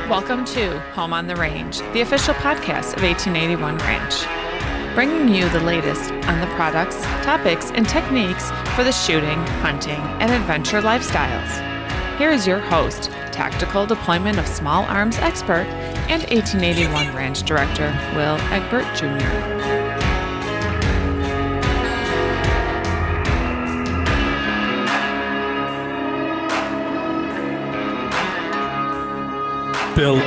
Welcome to Home on the Range, the official podcast of 1881 Ranch, bringing you the latest on the products, topics, and techniques for the shooting, hunting, and adventure lifestyles. Here is your host, tactical deployment of small arms expert and 1881 Ranch Director, Will Egbert Jr. Bill.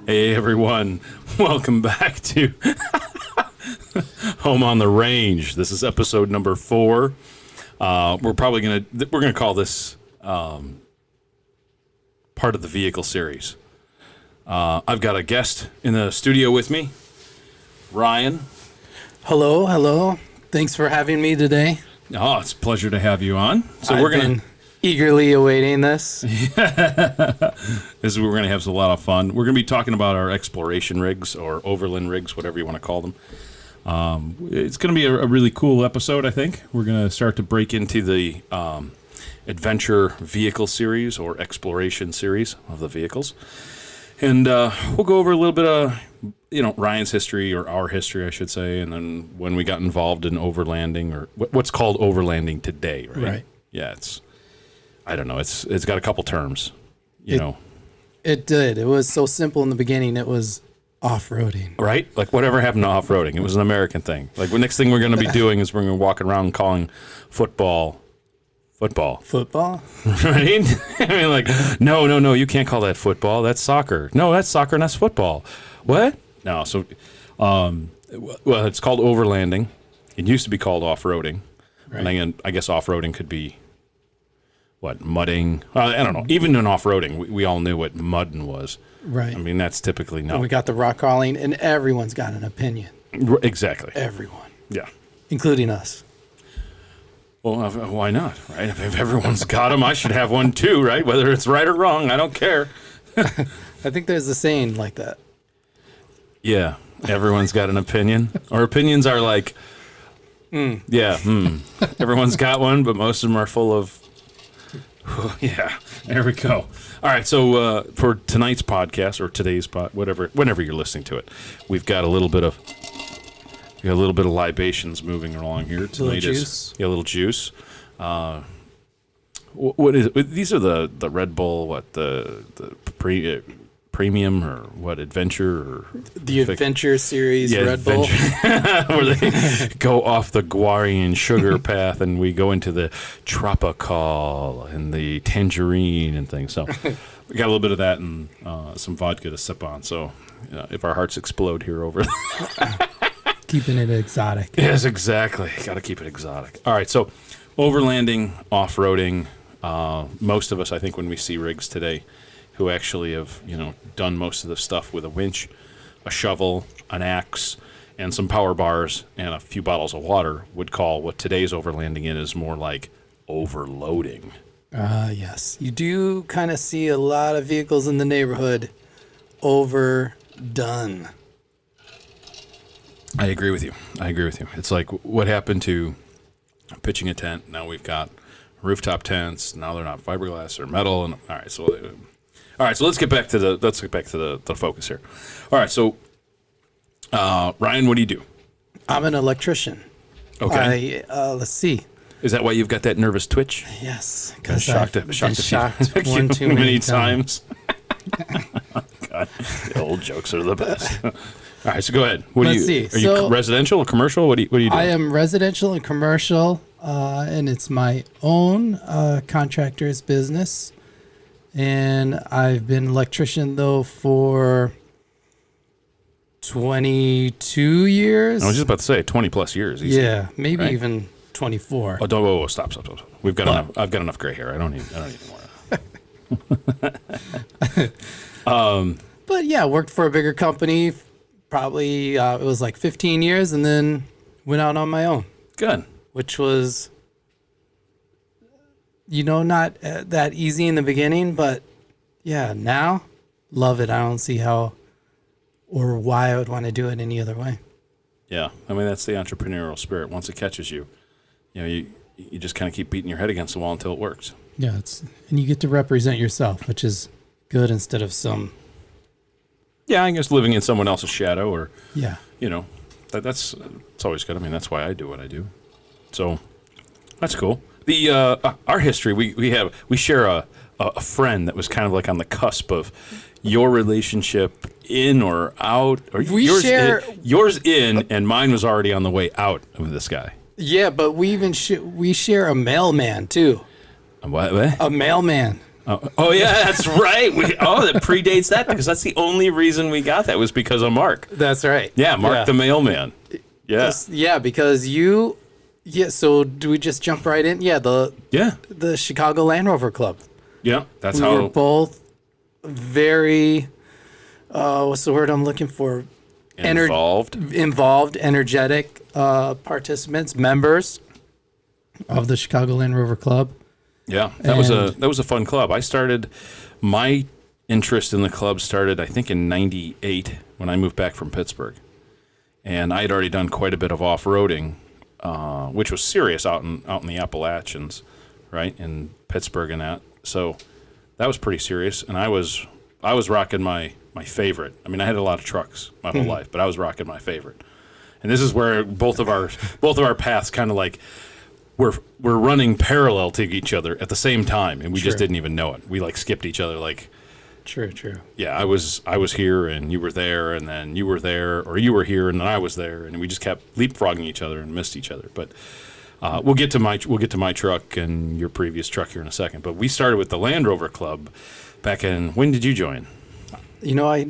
Hey everyone, welcome back to Home on the Range. This is episode number 4. We're gonna call this part of the vehicle series. I've got a guest in the studio with me, Ryan. Hello. Thanks for having me today. Oh, it's a pleasure to have you on. So I've been eagerly awaiting this. We're going to have a lot of fun. We're going to be talking about our exploration rigs or overland rigs, whatever you want to call them. It's going to be a really cool episode, I think. We're going to start to break into the adventure vehicle series or exploration series of the vehicles. And we'll go over a little bit of, Ryan's history, or our history, I should say, and then when we got involved in overlanding, or what's called overlanding today, right? Right. Yeah, I don't know. It's got a couple terms, you know. It did. It was so simple in the beginning. It was off-roading. Right? Like whatever happened to off-roading? It was an American thing. Like the next thing we're going to be doing is we're going to walk around calling football. Football? Right? I mean, like, no, you can't call that football. That's soccer. No, that's soccer and that's football. What? No, so, well, it's called overlanding. It used to be called off-roading. Right. And again, I guess off-roading could be mudding? I don't know. Even in off-roading, we all knew what mudding was. Right. I mean, that's typically not. And we got the rock crawling, and everyone's got an opinion. Exactly. Everyone. Yeah. Including us. Well, why not, right? If everyone's got them, I should have one too, right? Whether it's right or wrong, I don't care. I think there's a saying like that. Yeah. Everyone's got an opinion. Our opinions are like, everyone's got one, but most of them are full of, yeah, there we go. All right, so for tonight's podcast, or today's whenever you're listening to it, we've got a little bit of libations moving along here. Tonight is a little juice. What is it? These are the Red Bull, the premium or what, adventure or the adventure series, Red Bull, where they go off the guarine and sugar path, and we go into the tropical and the tangerine and things. So we got a little bit of that and some vodka to sip on. So if our hearts explode here over keeping it exotic. Yes, exactly. Got to keep it exotic. All right, so overlanding, off-roading. Most of us, I think, when we see rigs today, who actually have, done most of the stuff with a winch, a shovel, an axe, and some power bars, and a few bottles of water, would call what today's overlanding is more like overloading. Yes. You do kind of see a lot of vehicles in the neighborhood overdone. I agree with you. It's like what happened to pitching a tent. Now we've got rooftop tents. Now they're not fiberglass or metal. And all right, so let's get back to the focus here. All right, so Ryan, what do you do? I'm an electrician. Okay. Let's see. Is that why you've got that nervous twitch? Yes, because shocked one too many times. God, the old jokes are the best. All right, so go ahead. Are you residential or commercial? What do you do? I am residential and commercial, and it's my own contractor's business. And I've been an electrician, though, for 22 years. I was just about to say 20 plus years. Easy, yeah, maybe right? Even 24. Oh, don't stop. We've got enough. I've got enough gray hair. I don't need more. But yeah, worked for a bigger company. Probably it was like 15 years, and then went out on my own. Good. Which was, not that easy in the beginning, but yeah, now love it. I don't see how or why I would want to do it any other way. Yeah, I mean, that's the entrepreneurial spirit. Once it catches you, you just kind of keep beating your head against the wall until it works. Yeah, and you get to represent yourself, which is good instead of some. Yeah, I guess living in someone else's shadow, or Yeah. That's it's always good. I mean, that's why I do what I do. So that's cool. The our history, we share a friend that was kind of like on the cusp of your relationship in or out, or yours in, and mine was already on the way out with this guy. Yeah, but we share a mailman too. What? A mailman. Oh yeah, that's right. That predates that, because that's the only reason we got that was because of Mark. That's right. Yeah, Mark the mailman. Yeah. Because you. Yeah. So do we just jump right in? Yeah. The Chicago Land Rover Club. Yeah, that's we how. We were both very. What's the word I'm looking for? Involved, energetic participants, members of the Chicago Land Rover Club. Yeah, that was a fun club. My interest in the club started, I think, in '98 when I moved back from Pittsburgh, and I had already done quite a bit of off-roading, which was serious out in the Appalachians, right, in Pittsburgh and that. So that was pretty serious, and I was rocking my favorite. I mean, I had a lot of trucks my whole life, but I was rocking my favorite, and this is where both of our paths kind of like. We're running parallel to each other at the same time, and we just didn't even know it. We like skipped each other, like. True. Yeah, I was here, and you were there, and then you were there, or you were here, and then I was there, and we just kept leapfrogging each other and missed each other. But we'll get to my truck and your previous truck here in a second. But we started with the Land Rover Club back in. When did you join? I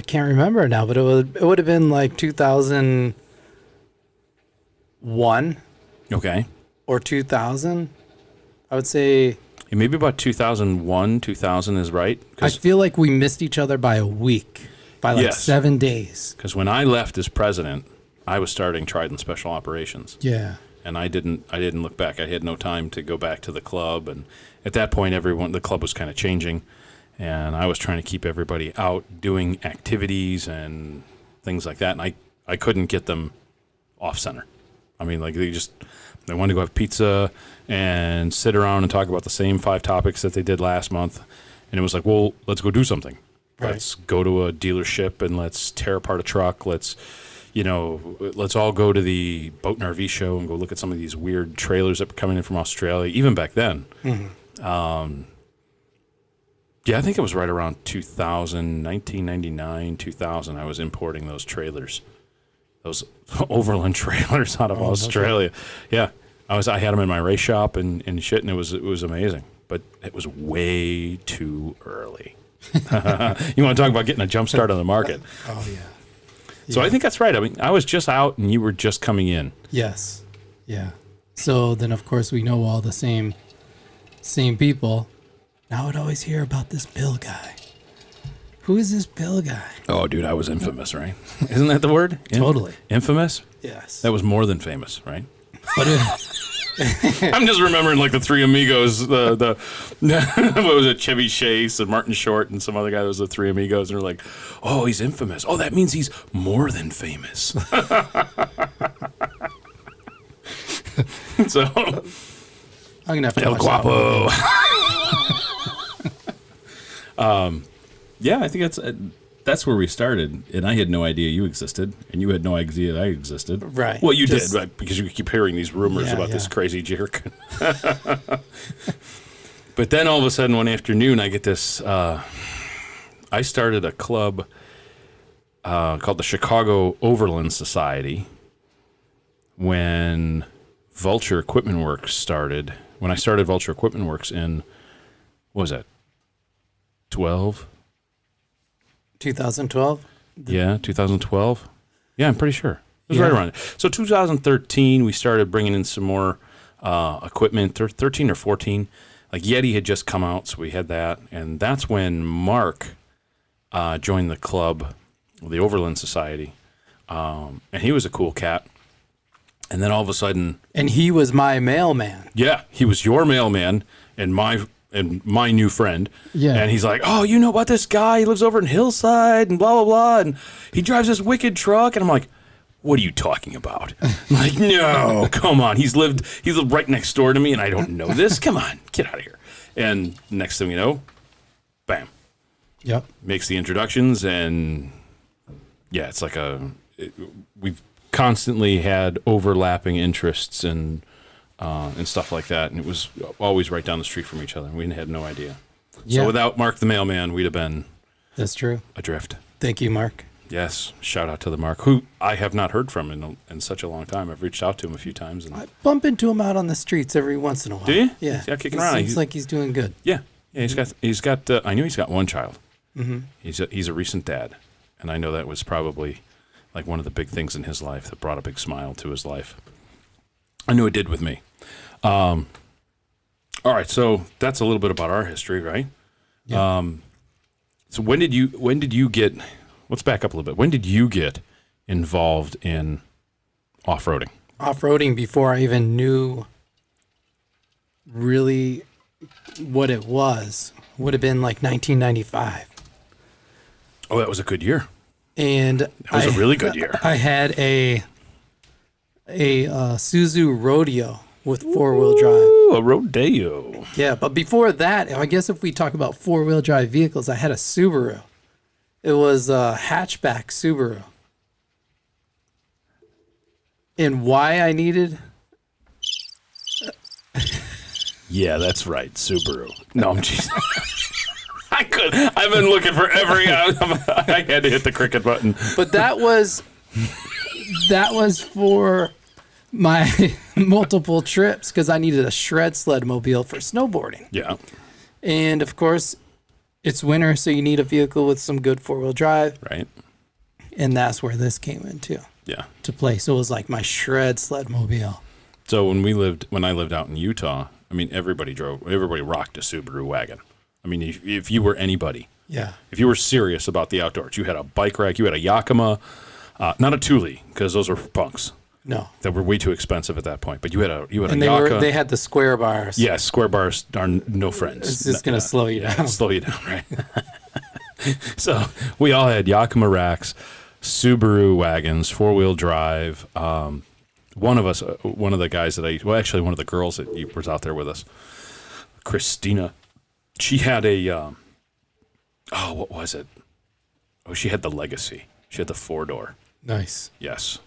can't remember now, but it would have been like 2001. Okay. Or 2000, I would say. Yeah, maybe about 2001, 2000 is right. I feel like we missed each other by a week, by 7 days. Because when I left as president, I was starting Trident Special Operations. Yeah. And I didn't look back. I had no time to go back to the club. And at that point, the club was kind of changing. And I was trying to keep everybody out doing activities and things like that. And I couldn't get them off center. I mean, like they wanted to go have pizza and sit around and talk about the same 5 topics that they did last month. And it was like, well, let's go do something. Right. Let's go to a dealership and let's tear apart a truck. Let's all go to the boat and RV show and go look at some of these weird trailers that were coming in from Australia, even back then. Mm-hmm. Yeah, I think it was right around 2000, 1999, 2000, I was importing those trailers. Those Overland trailers out of Australia. Okay. Yeah. I had them in my race shop and shit, and it was amazing. But it was way too early. You want to talk about getting a jump start on the market. Oh, yeah. So I think that's right. I mean, I was just out and you were just coming in. Yes. Yeah. So then, of course, we know all the same people. Now I would always hear about this Bill guy. Who is this Bill guy? Oh, dude, I was infamous, right? Isn't that the word? Totally. Infamous? Yes. That was more than famous, right? But I'm just remembering like the Three Amigos, the what was it, Chevy Chase and Martin Short and some other guy. Those were the Three Amigos, and they're like, oh, he's infamous. Oh, that means he's more than famous. So I'm gonna have to El Guapo. Yeah, I think that's where we started, and I had no idea you existed, and you had no idea I existed. Right. Well, you did, right, because you keep hearing these rumors about this crazy jerk. But then all of a sudden, one afternoon, I get this. I started a club called the Chicago Overland Society when Vulture Equipment Works started. When I started Vulture Equipment Works in, what was that, 2012? Yeah, 2012. Yeah, I'm pretty sure. It was right around it. So 2013, we started bringing in some more equipment, 13 or 14. Like Yeti had just come out, so we had that. And that's when Mark joined the club, the Overland Society. And he was a cool cat. And then all of a sudden... And he was my mailman. Yeah, he was your mailman and my new friend. Yeah. And he's like, oh, you know about this guy? He lives over in Hillside and blah, blah, blah. And he drives this wicked truck. And I'm like, what are you talking about? I'm like, no, come on. He's lived right next door to me, and I don't know this. Come on, get out of here. And next thing you know, bam. Yep. Makes the introductions, and yeah, it's like we've constantly had overlapping interests and stuff like that, and it was always right down the street from each other. We had no idea. Yeah. So without Mark the mailman, we'd have been That's true. adrift. Thank you, Mark. Yes, shout out to the Mark, who I have not heard from in such a long time. I've reached out to him a few times. And I bump into him out on the streets every once in a while. do you? Yeah. Yeah, kicking He around. seems like he's doing good. Yeah. He's got. I knew he's got one child. Mm-hmm. He's a recent dad, and I know that was probably like one of the big things in his life that brought a big smile to his life. I knew it did with me. All right, so that's a little bit about our history, right? Yeah. So when did you get? Let's back up a little bit. When did you get involved in off-roading? Off-roading before I even knew really what it was would have been like 1995. Oh, that was a good year. And That was a really good year. I had a Suzu Rodeo with four-wheel drive. Ooh, a rodeo. Yeah, but before that, I guess if we talk about four-wheel drive vehicles, I had a Subaru. It was a hatchback Subaru. And why I needed... Yeah, that's right, Subaru. No, I'm just... I've been looking for every... I had to hit the cricket button. But that was for my multiple trips because I needed a shred sled mobile for snowboarding. Yeah. And of course, it's winter, so you need a vehicle with some good four-wheel drive. Right. And that's where this came into Yeah. to play. So it was like my shred sled mobile. So when I lived out in Utah, I mean, everybody rocked a Subaru wagon. I mean, if you were anybody, Yeah. if you were serious about the outdoors, you had a bike rack, you had a Yakima, not a Thule, because those are punks No. that were way too expensive at that point. But you had a And Yaka. they had the square bars. Yeah, square bars are no friends. It's just going to slow you down. Slow you down, right? So we all had Yakima racks, Subaru wagons, four-wheel drive. One of the guys actually one of the girls that was out there with us, Christina, she had what was it? Oh, she had the Legacy. She had the 4-door. Nice. Yes.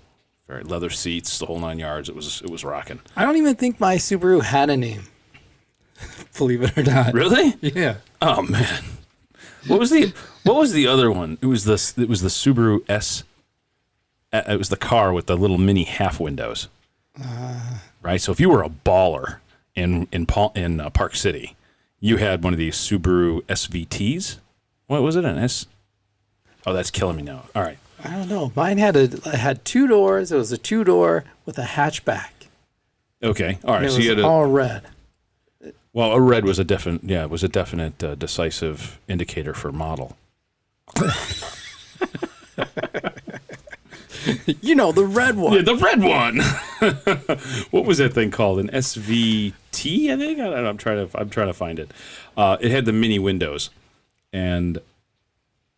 Very leather seats, the whole 9 yards. It was rocking. I don't even think my Subaru had a name. Believe it or not. Really? Yeah. Oh man. What was the other one? It was the Subaru S. It was the car with the little mini half windows. Right. So if you were a baller in Park City, you had one of these Subaru SVTs. What was it? An S? Oh, that's killing me now. All right. I don't know. Mine had 2 doors. It was a 2-door with a hatchback. Okay. All right. And it So you was had all red. well, a red was a definite decisive indicator for model. You know, the red one. Yeah, the red one. What was that thing called? An SVT, I think. I don't know. I'm trying to find it. It had the mini windows, and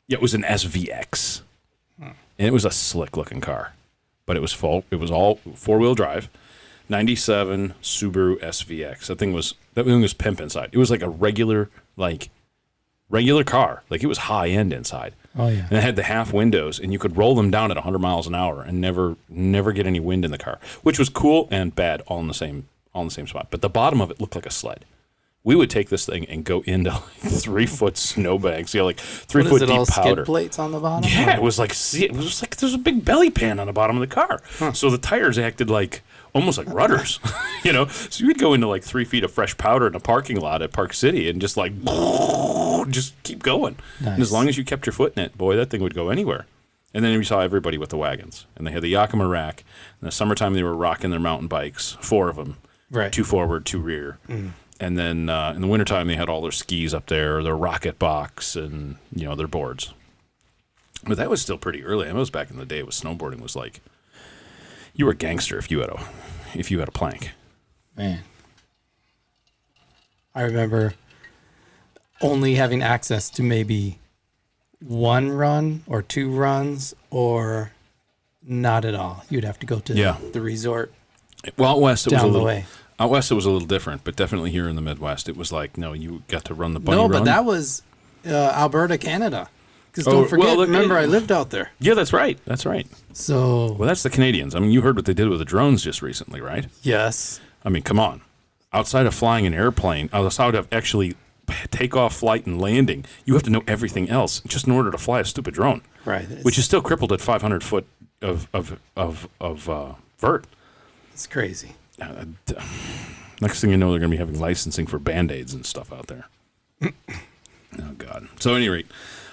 yeah, it was an SVX, and it was a slick looking car, but it was full. It was all 4-wheel drive, 97 Subaru SVX. That thing was pimp inside. It was like a regular car. Like it was high end inside. Oh, yeah. And it had the half windows, and you could roll them down at 100 miles an hour and never get any wind in the car, which was cool and bad all in the same spot. But the bottom of it looked like a sled. We would take this thing and go into like 3-foot snowbanks, like 3-foot deep all powder. skid plates on the bottom? Yeah, it was like there's a big belly pan on the bottom of the car. Huh. So the tires acted like almost like rudders, So you'd go into like 3 feet of fresh powder in a parking lot at Park City and just like just keep going. Nice. And as long as you kept your foot in it, boy, that thing would go anywhere. And then we saw everybody with the wagons, and they had the Yakima rack. In the summertime, they were rocking their mountain bikes, 4 of them, Right. 2 forward, 2 rear. And then in the wintertime, they had all their skis up there, their rocket box, and their boards. But that was still pretty early. I mean, it was back in the day. Snowboarding was like you were a gangster if you had a plank. Man. I remember only having access to maybe 1 run or 2 runs or not at all. You'd have to go to Yeah. the resort Well, out west it was a down the little. way. Out west it was a little different, but definitely here in the Midwest it was like, no, you got to run the bunny No, run. but that was Alberta, Canada. Because Oh, don't forget, well, remember, I lived out there. Yeah, that's right. That's right. So, Well, that's the Canadians. I mean, you heard what they did with the drones just recently, right? yes. I mean, come on. Outside of flying an airplane, outside of actually takeoff, flight, and landing, you have to know everything else just in order to fly a stupid drone, Right. which is still crippled at 500 foot of vert. It's crazy. Next thing you know, they're going to be having licensing for Band-Aids and stuff out there. Oh, God. So, at any rate,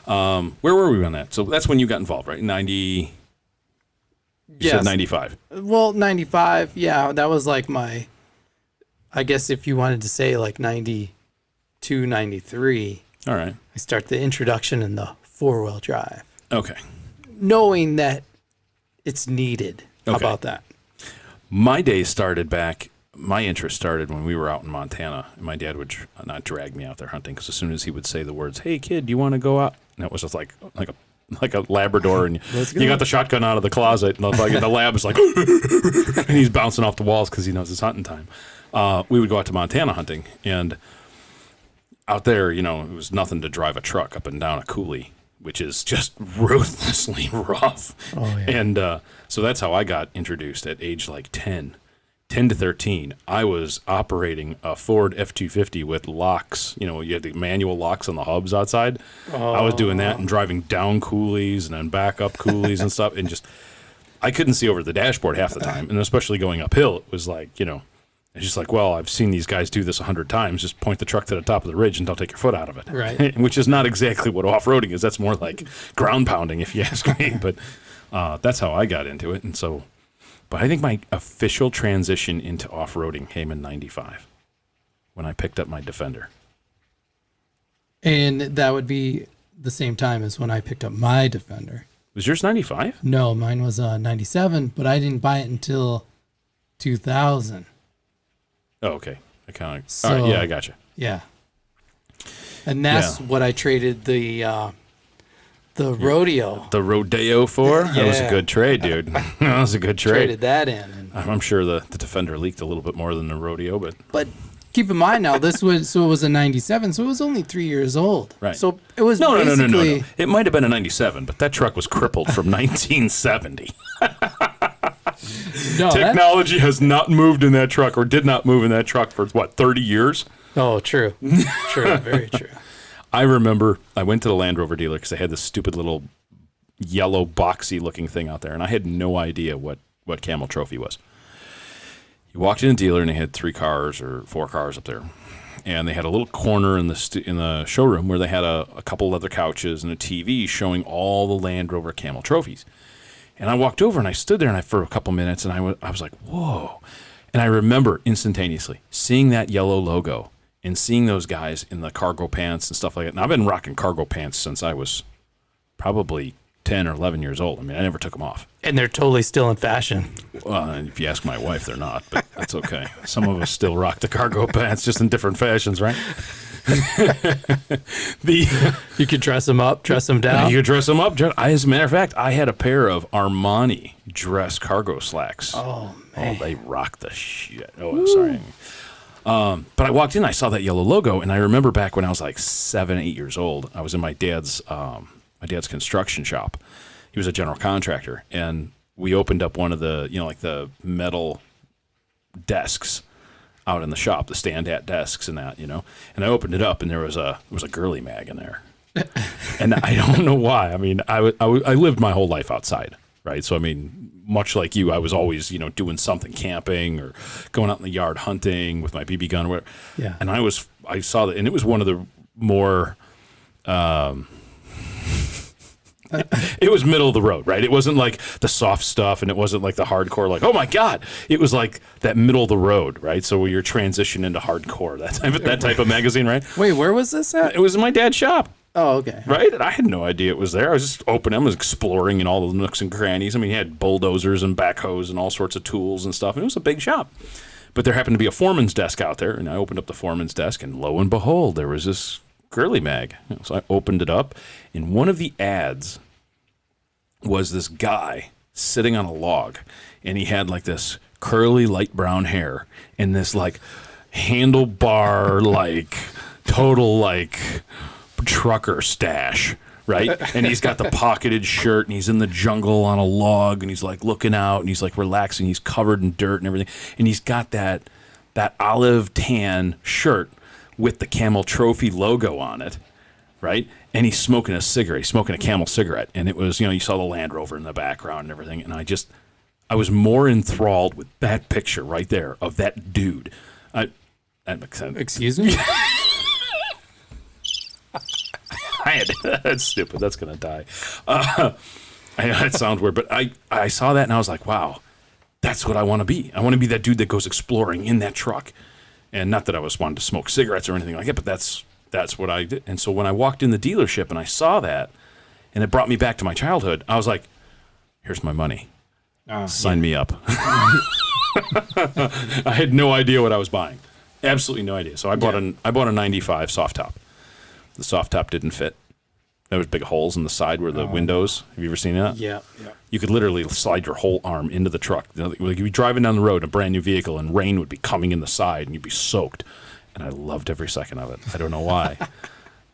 where were we on that? So, that's when you got involved, right? 90, you said Yes. 95. Well, 95, yeah, that was like my, I guess if you wanted to say like 92, 93, All right. I start the introduction in the four-wheel drive, Okay. knowing that it's needed. How Okay. about that? My days started back. My interest started when we were out in Montana, and my dad would not drag me out there hunting because as soon as he would say the words, "Hey kid, do you want to go out?" and it was just like a Labrador, and Let's go. you got the shotgun out of the closet, and the lab is like, and he's bouncing off the walls because he knows it's hunting time. We would go out to Montana hunting, and out there, it was nothing to drive a truck up and down a coulee, which is just ruthlessly rough. Oh, yeah. And so that's how I got introduced at age like 10 to 13. I was operating a Ford F-250 with locks. You had the manual locks on the hubs outside. I was doing that and driving down coulees and then back up coulees and stuff. And I couldn't see over the dashboard half the time. And especially going uphill, it was like, it's just like, well, I've seen these guys do this 100 times. Just point the truck to the top of the ridge and don't take your foot out of it. Right. Which is not exactly what off-roading is. That's more like ground pounding, if you ask me. But that's how I got into it. And so, but I think my official transition into off-roading came in 95 when I picked up my Defender. And that would be the same time as when I picked up my Defender. Was yours 95? No, mine was 97, but I didn't buy it until 2000. Oh, okay. I kind of, So- all right, yeah, I got you. Yeah. And that's Yeah. what I traded the rodeo. The Rodeo for? That was a Yeah. good trade, dude. That was a good trade. Traded that in. And, I'm sure the Defender leaked a little bit more than the Rodeo, but but keep in mind now, it was a 97, so it was only 3 years old. Right. So it was no. basically... It might have been a 97, but that truck was crippled from 1970. No, Technology has not moved in that truck, or did not move in that truck for, 30 years? Oh, true. True, very true. I remember I went to the Land Rover dealer because they had this stupid little yellow boxy looking thing out there, and I had no idea what Camel Trophy was. You walked in the dealer, and they had 3 cars or 4 cars up there, and they had a little corner in the showroom where they had a couple leather couches and a TV showing all the Land Rover Camel Trophies. And I walked over and I stood there for a couple minutes, and I was like, whoa. And I remember instantaneously seeing that yellow logo and seeing those guys in the cargo pants and stuff like that. And I've been rocking cargo pants since I was probably 10 or 11 years old. I mean, I never took them off. And they're totally still in fashion. Well, if you ask my wife, they're not, but that's okay. Some of us still rock the cargo pants, just in different fashions, right? You could dress them up, dress them down. You could dress them up. As a matter of fact, I had a pair of Armani dress cargo slacks. Oh, man. Oh, they rock the shit. Oh, sorry. But I walked in, I saw that yellow logo, and I remember back when I was like 7, 8 years old, I was in my dad's construction shop. He was a general contractor, and we opened up one of the, like the metal desks out in the shop, the stand-at desks and that, and I opened it up, and there was a girly mag in there. And I don't know why. I mean, I lived my whole life outside, right? So, I mean, much like you, I was always, doing something, camping or going out in the yard hunting with my BB gun or whatever. Yeah. And I saw that, and it was one of the more, it was middle of the road, right? It wasn't like the soft stuff, and it wasn't like the hardcore, like, oh my God. It was like that middle of the road, right? So you're transitioning into hardcore, that type of magazine, right? Wait, where was this at? It was in my dad's shop. Oh, okay. Right? And I had no idea it was there. I was just opening, I was exploring in all the nooks and crannies. I mean, he had bulldozers and backhoes and all sorts of tools and stuff. And it was a big shop. But there happened to be a foreman's desk out there. And I opened up the foreman's desk, and lo and behold, there was this girly mag. So I opened it up, and one of the ads was this guy sitting on a log, and he had like this curly light brown hair and this like handlebar like total like trucker stash, right? And he's got the pocketed shirt, and he's in the jungle on a log, and he's like looking out, and he's like relaxing. He's covered in dirt and everything, and he's got that olive tan shirt with the Camel Trophy logo on it, right? And he's smoking a cigarette. He's smoking a Camel cigarette, and it was, you saw the Land Rover in the background and everything, and I was more enthralled with that picture right there of that dude. That makes sense. Excuse me? That's stupid. That's going to die. That sounds weird, but I saw that and I was like, wow, that's what I want to be. I want to be that dude that goes exploring in that truck. And not that I was wanting to smoke cigarettes or anything like that, but that's what I did. And so when I walked in the dealership and I saw that, and it brought me back to my childhood, I was like, here's my money. Sign me up. I had no idea what I was buying. Absolutely no idea. So I bought a 95 soft top. The soft top didn't fit. There was big holes in the side where the windows. Have you ever seen that? Yeah. You could literally slide your whole arm into the truck. Like you'd be driving down the road, a brand new vehicle, and rain would be coming in the side, and you'd be soaked. And I loved every second of it. I don't know why.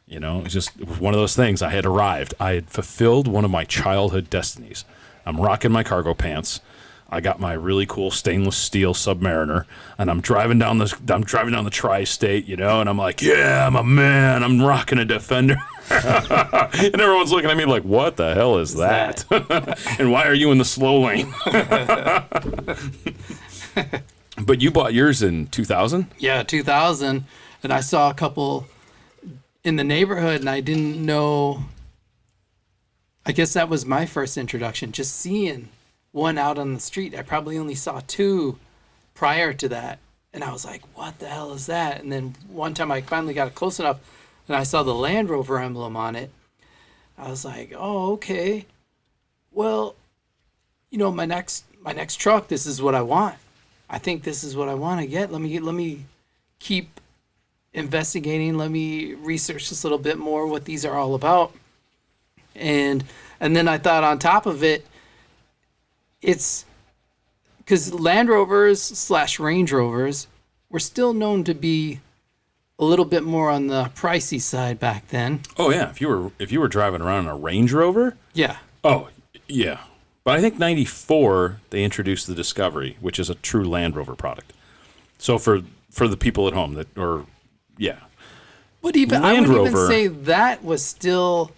It was one of those things. I had arrived. I had fulfilled one of my childhood destinies. I'm rocking my cargo pants. I got my really cool stainless steel Submariner, and I'm driving down the tri-state, and I'm like, yeah, I'm a man. I'm rocking a Defender. And everyone's looking at me like, what the hell is that? And why are you in the slow lane? But you bought yours in 2000? Yeah, 2000. And I saw a couple in the neighborhood, and I didn't know. I guess that was my first introduction, just seeing one out on the street. I probably only saw two prior to that. And I was like, what the hell is that? And then one time I finally got it close enough and I saw the Land Rover emblem on it. I was like, oh, okay. Well, my next truck, this is what I want. I think this is what I want to get. Let me keep investigating. Let me research this a little bit more, what these are all about. And then I thought on top of it, it's because Land Rovers / Range Rovers were still known to be a little bit more on the pricey side back then. Oh yeah, if you were driving around in a Range Rover, yeah. Oh yeah, but I think '94 they introduced the Discovery, which is a true Land Rover product. So for the people at home But even Land I would Rover, even say that was still.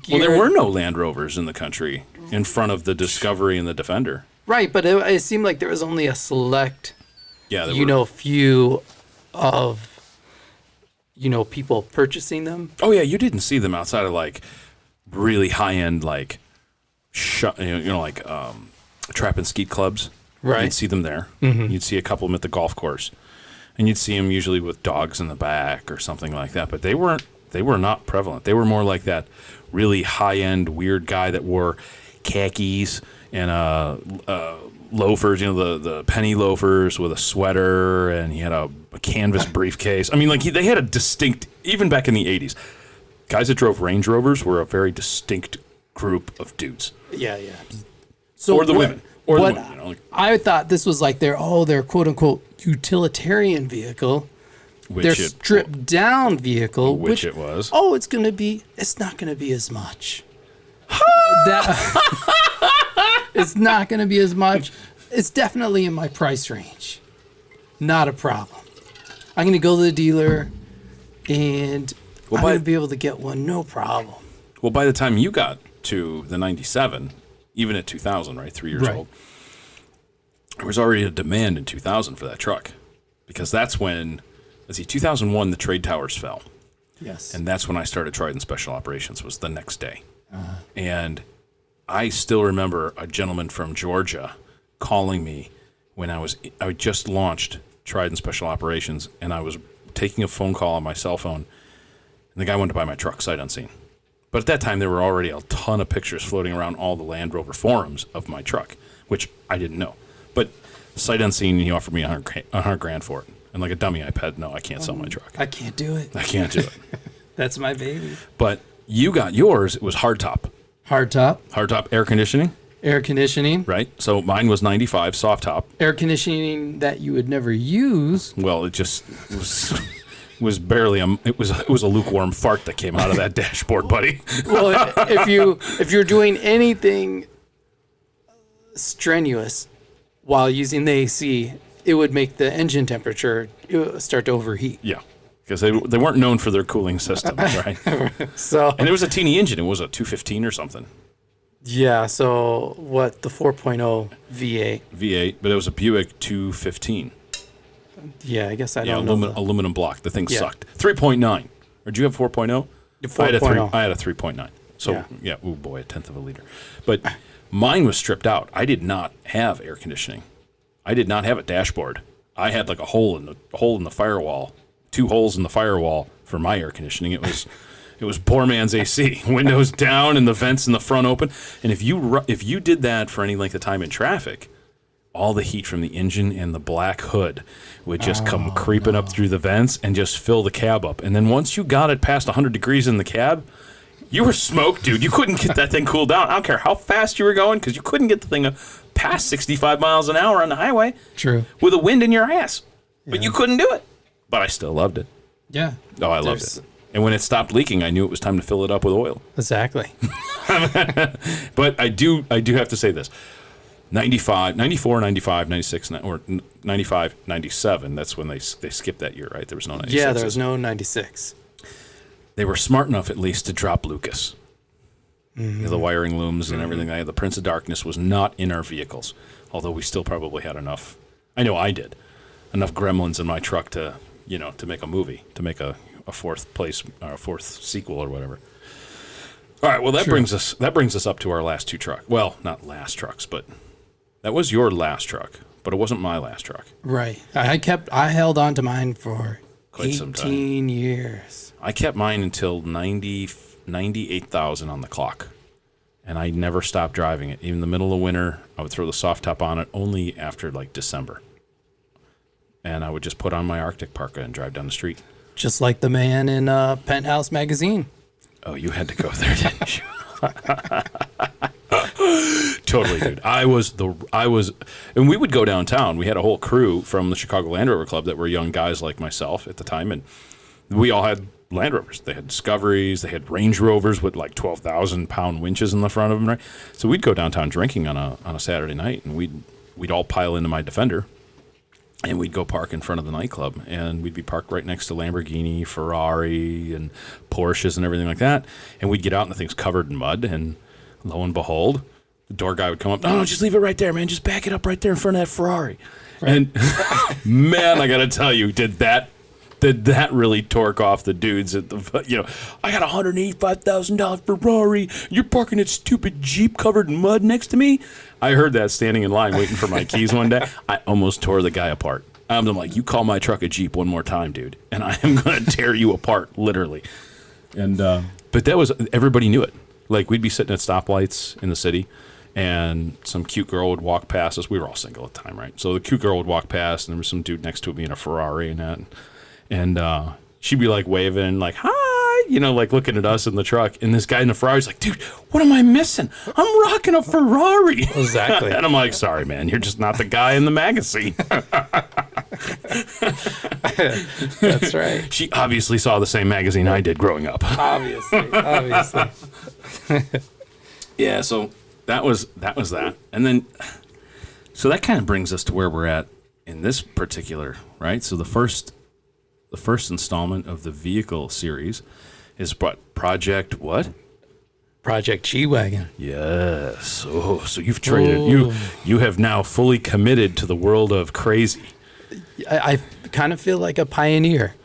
Well, there were no Land Rovers in the country in front of the Discovery and the Defender. Right, but it seemed like there was only a select, few of, people purchasing them. Oh yeah, you didn't see them outside of like really high end like, trap and skeet clubs. Right, you'd see them there. Mm-hmm. You'd see a couple of them at the golf course, and you'd see them usually with dogs in the back or something like that. But they were not prevalent. They were more like that really high-end weird guy that wore khakis and loafers, the penny loafers with a sweater, and he had a canvas briefcase. I mean, they had a distinct, even back in the 80s, guys that drove Range Rovers were a very distinct group of dudes. Yeah. So or the women. Or the women. I thought this was like their quote-unquote utilitarian vehicle. Their stripped down vehicle, which it was. Oh, it's not going to be as much. It's not going to be as much. It's definitely in my price range. Not a problem. I'm going to go to the dealer and I'm going to be able to get one, no problem. Well, by the time you got to the 97, even at 2000, right, 3 years old, there was already a demand in 2000 for that truck. Because that's when... 2001, the trade towers fell. Yes. And that's when I started Trident Special Operations, was the next day. And I still remember a gentleman from Georgia calling me when I just launched Trident Special Operations, and I was taking a phone call on my cell phone, and the guy wanted to buy my truck, sight unseen. But at that time, there were already a ton of pictures floating around all the Land Rover forums of my truck, which I didn't know. But sight unseen, he offered me $100,000 for it. And like a dummy, I can't sell my truck. I can't do it. I can't do it. That's my baby. But you got yours. It was hardtop. Hardtop. Hardtop air conditioning. Air conditioning. right? So mine was 95 soft top. Air conditioning that you would never use. Well, it just was barely it was a lukewarm fart that came out of that dashboard, buddy. Well, if you're doing anything strenuous while using the AC, it would make the engine temperature start to overheat. Yeah, because they weren't known for their cooling systems, right? So, And it was a teeny engine. It was a 215 or something. yeah, so what, the 4.0 V8? V8, but it was a Buick 215. Yeah, I guess I Yeah, don't know. aluminum block. The thing Yeah. sucked. 3.9. Or did you have 4.0? I had a 4.0. I had a 3.9. So, Yeah. yeah, oh boy, a tenth of a liter. But mine was stripped out. I did not have air conditioning. I did not have a dashboard. I had like a hole in the firewall, 2 holes in the firewall for my air conditioning. It was poor man's AC. Windows down and the vents in the front open. And if you did that for any length of time in traffic, all the heat from the engine and the black hood would just come creeping up through the vents and just fill the cab up. And then once you got it past 100 degrees in the cab, you were smoked, dude. You couldn't get that thing cooled down. I don't care how fast you were going, because you couldn't get the thing past 65 miles an hour on the highway. True. With a wind in your ass. But you couldn't do it. But I still loved it. Yeah. Oh, I loved it. And when it stopped leaking, I knew it was time to fill it up with oil. Exactly. But I do have to say this. 95, 94, 95, 96, or 95, 97, that's when they skipped that year, right? There was no 96. Yeah, there was no 96. They were smart enough at least to drop Lucas. The wiring looms and everything. The Prince of Darkness was not in our vehicles, although we still probably had enough. I know I did. Enough gremlins in my truck to make a movie, to make a fourth sequel or whatever. All right, well that brings us up to our last 2 trucks. Well, not last trucks, but that was your last truck, but it wasn't my last truck. Right. I held on to mine for Quite some time. 18 years. I kept mine until 98,000 on the clock, and I never stopped driving it. Even in the middle of winter, I would throw the soft top on it only after like December, and I would just put on my Arctic parka and drive down the street. Just like the man in Penthouse magazine. Oh, you had to go there, didn't you? Totally, dude. I was, and we would go downtown. We had a whole crew from the Chicago Land Rover Club that were young guys like myself at the time, and we all had Land Rovers. They had Discoveries, they had Range Rovers with like 12,000-pound winches in the front of them, right? So we'd go downtown drinking on a Saturday night, and we'd all pile into my Defender, and we'd go park in front of the nightclub, and we'd be parked right next to Lamborghini, Ferrari, and Porsches and everything like that. And we'd get out, and the thing's covered in mud, and lo and behold, the door guy would come up. No, just leave it right there, man. Just back it up right there in front of that Ferrari. Right. And man, I got to tell you, did that really torque off the dudes at the, I got a $185,000 Ferrari. You're parking that stupid Jeep covered in mud next to me. I heard that standing in line waiting for my keys one day. I almost tore the guy apart. I'm like, you call my truck a Jeep one more time, dude, and I am going to tear you apart, literally. And but everybody knew it. Like, we'd be sitting at stoplights in the city, and some cute girl would walk past us. We were all single at the time, right? So the cute girl would walk past, and there was some dude next to me in a Ferrari and that. And she'd be like waving, like, hi, like looking at us in the truck. And this guy in the Ferrari's like, dude, what am I missing? I'm rocking a Ferrari. Exactly. And I'm like, sorry, man, you're just not the guy in the magazine. That's right. She obviously saw the same magazine I did growing up. Obviously. Yeah, so that was that. And then, so that kind of brings us to where we're at in this particular, right? So the first installment of the vehicle series is Project what? Project G-Wagon. Yes. Oh, so you've traded. You have now fully committed to the world of crazy. I kind of feel like a pioneer.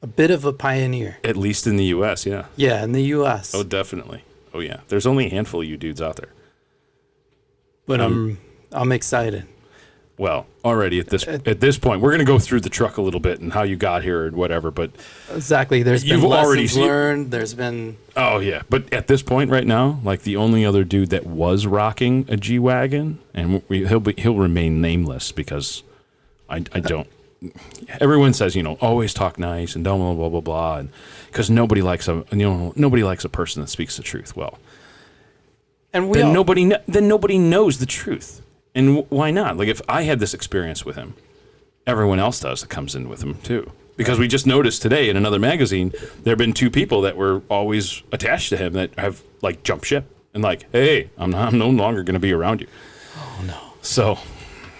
A bit of a pioneer. At least in the U.S., yeah. Yeah, in the U.S. Oh, definitely. Oh, yeah. There's only a handful of you dudes out there. But I'm excited. Well, already at this point, we're going to go through the truck a little bit and how you got here and whatever. But exactly, there's been lessons learned. There's been. Oh yeah, but at this point right now, like the only other dude that was rocking a G-Wagon, and he'll remain nameless because I don't. Everyone says always talk nice and don't blah blah blah blah, and because nobody likes a person that speaks the truth. Well, And then nobody knows the truth. And why not? Like, if I had this experience with him, everyone else does that comes in with him too. Because we just noticed today in another magazine, there have been 2 people that were always attached to him that have like jumped ship and like, hey, I'm no longer going to be around you. Oh no. So,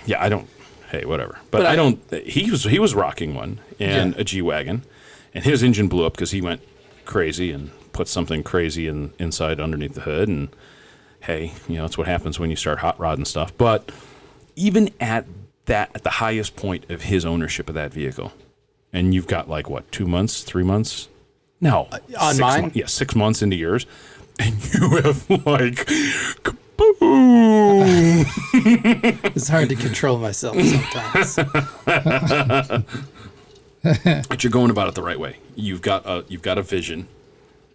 yeah, I don't. Hey, whatever. But I don't. He was rocking one and a G-Wagon, and his engine blew up because he went crazy and put something crazy inside underneath the hood. And hey, that's what happens when you start hot rodding stuff. But even at the highest point of his ownership of that vehicle, and you've got like what, 2 months, 3 months? No, on mine? 6 months into yours, and you have like. Kaboom! It's hard to control myself sometimes. But you're going about it the right way. You've got a vision,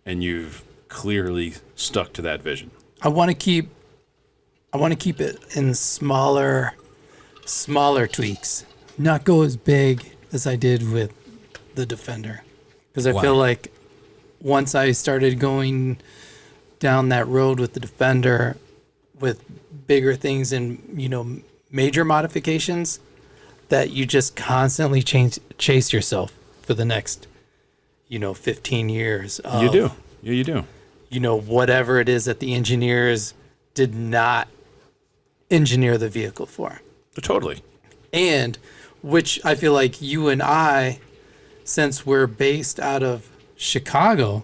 and you've clearly stuck to that vision. I want to keep it in smaller tweaks. Not go as big as I did with the Defender, because I feel like once I started going down that road with the Defender, with bigger things and major modifications, that you just constantly chase yourself for the next 15 years of, you do. Yeah, you do. Whatever it is that the engineers did not engineer the vehicle for. Totally. And which I feel like you and I, since we're based out of Chicago,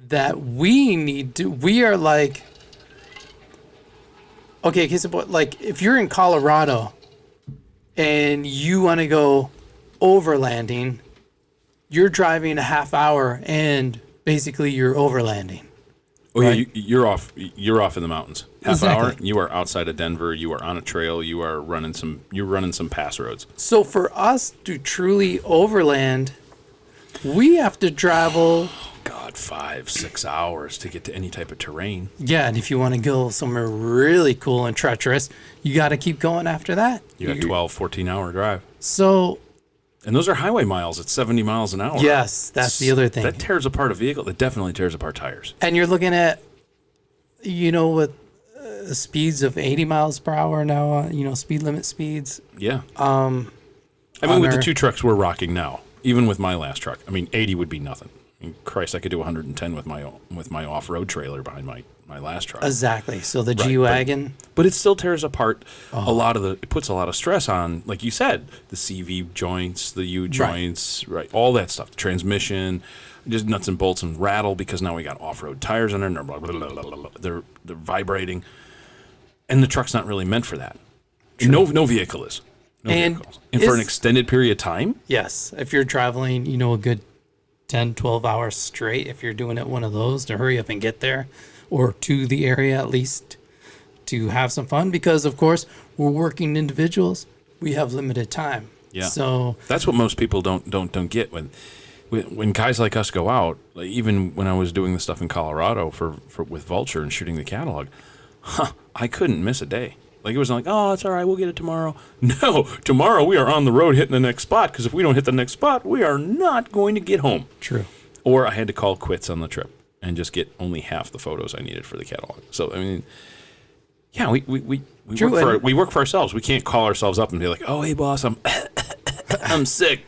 that we are like, okay, like if you're in Colorado and you want to go overlanding, you're driving a half hour and basically you're overlanding. Oh right? Yeah, you're off in the mountains. Half exactly. hour, you are outside of Denver, you are on a trail, you're running some pass roads. So for us to truly overland, we have to travel 5-6 hours to get to any type of terrain. Yeah, and if you want to go somewhere really cool and treacherous, you got to keep going after that. You got 12-14 hour drive. So, and those are highway miles at 70 miles an hour. Yes, that's the other thing. That tears apart a vehicle. That definitely tears apart tires. And you're looking at, with speeds of 80 miles per hour now, speed limit speeds. Yeah. I mean, with the 2 trucks we're rocking now, even with my last truck, 80 would be nothing. Christ, I could do 110 with my off-road trailer behind my last truck. Exactly. So the G-Wagon. But it still tears apart it puts a lot of stress on, like you said, the CV joints, the U joints, right? All that stuff, the transmission, just nuts and bolts and rattle because now we got off-road tires on there and they're vibrating. And the truck's not really meant for that. True. No vehicle is. And for an extended period of time? Yes. If you're traveling, a good 10, 12 hours straight, if you're doing it one of those, to hurry up and get there, or to the area at least to have some fun, because of course we're working individuals, we have limited time. Yeah. So that's what most people don't get when guys like us go out. Like even when I was doing the stuff in Colorado for with Vulture and shooting the catalog, I couldn't miss a day. Like, it wasn't like, oh, it's all right, we'll get it tomorrow. No, tomorrow we are on the road hitting the next spot, because if we don't hit the next spot, we are not going to get home. True. Or I had to call quits on the trip and just get only half the photos I needed for the catalog. So, yeah, we work for ourselves. We can't call ourselves up and be like, oh, hey, boss, I'm sick.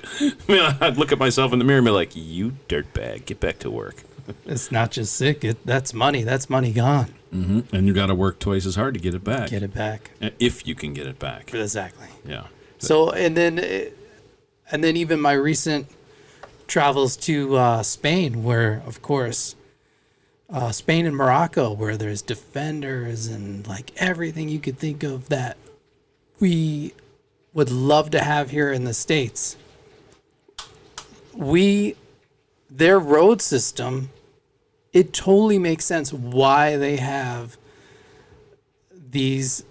I'd look at myself in the mirror and be like, you dirtbag, get back to work. It's not just sick. That's money. That's money gone. Mm-hmm. And you got to work twice as hard to get it back. Get it back. If you can get it back. Exactly. Yeah. So, and then even my recent travels to Spain, where, of course, Spain and Morocco, where there's Defenders and like everything you could think of that we would love to have here in the States. Their road system, it totally makes sense why they have these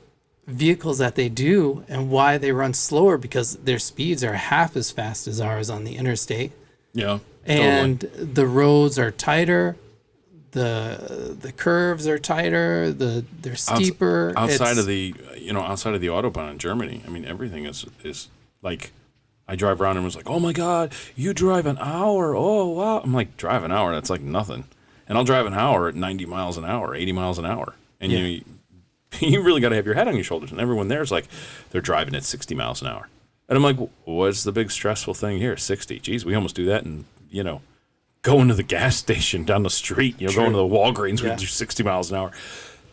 vehicles that they do and why they run slower, because their speeds are half as fast as ours on the interstate. Yeah. And totally. The roads are tighter, the curves are tighter, they're steeper. Outside of the Autobahn in Germany, everything is like, I drive around and was like, oh my God, you drive an hour. Oh, wow. I'm like, drive an hour? That's like nothing. and I'll drive an hour at 90 miles an hour, 80 miles an hour. And you really got to have your head on your shoulders. And everyone there's like, they're driving at 60 miles an hour. And I'm like, what's the big stressful thing here? 60. Geez, we almost do that. And, going to the gas station down the street, going to the Walgreens with 60 miles an hour.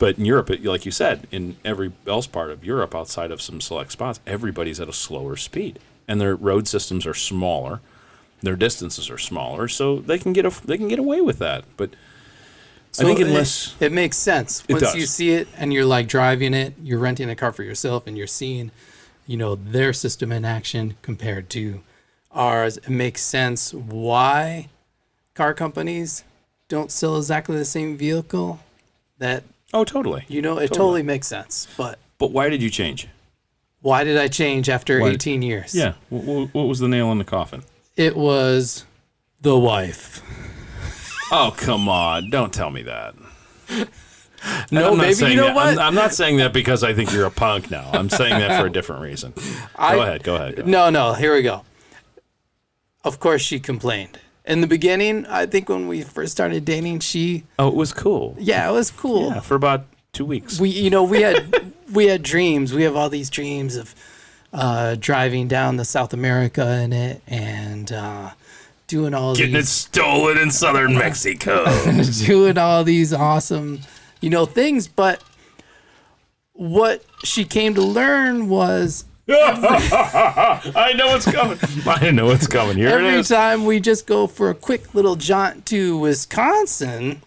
But in Europe, like you said, in every else part of Europe, outside of some select spots, everybody's at a slower speed. And their road systems are smaller. Their distances are smaller. So they can get away with that. But so I think unless... It makes sense. Once you see it and you're like driving it, you're renting a car for yourself and you're seeing, their system in action compared to ours. It makes sense why car companies don't sell exactly the same vehicle. That totally. It totally makes sense. But why did you change? Why did I change after 18 years? Yeah. What was the nail in the coffin? It was the wife. Oh, come on. Don't tell me that. No, maybe what? I'm not saying that because I think you're a punk now. I'm saying that for a different reason. Go ahead. No, here we go. Of course she complained. In the beginning, I think when we first started dating, it was cool. Yeah, it was cool. Yeah, for about 2 weeks. We had dreams. We have all these dreams of driving down to South America in it and doing all getting it stolen in southern Mexico. Doing all these awesome, things. But what she came to learn was... I know it's coming. Here it is. Every time we just go for a quick little jaunt to Wisconsin,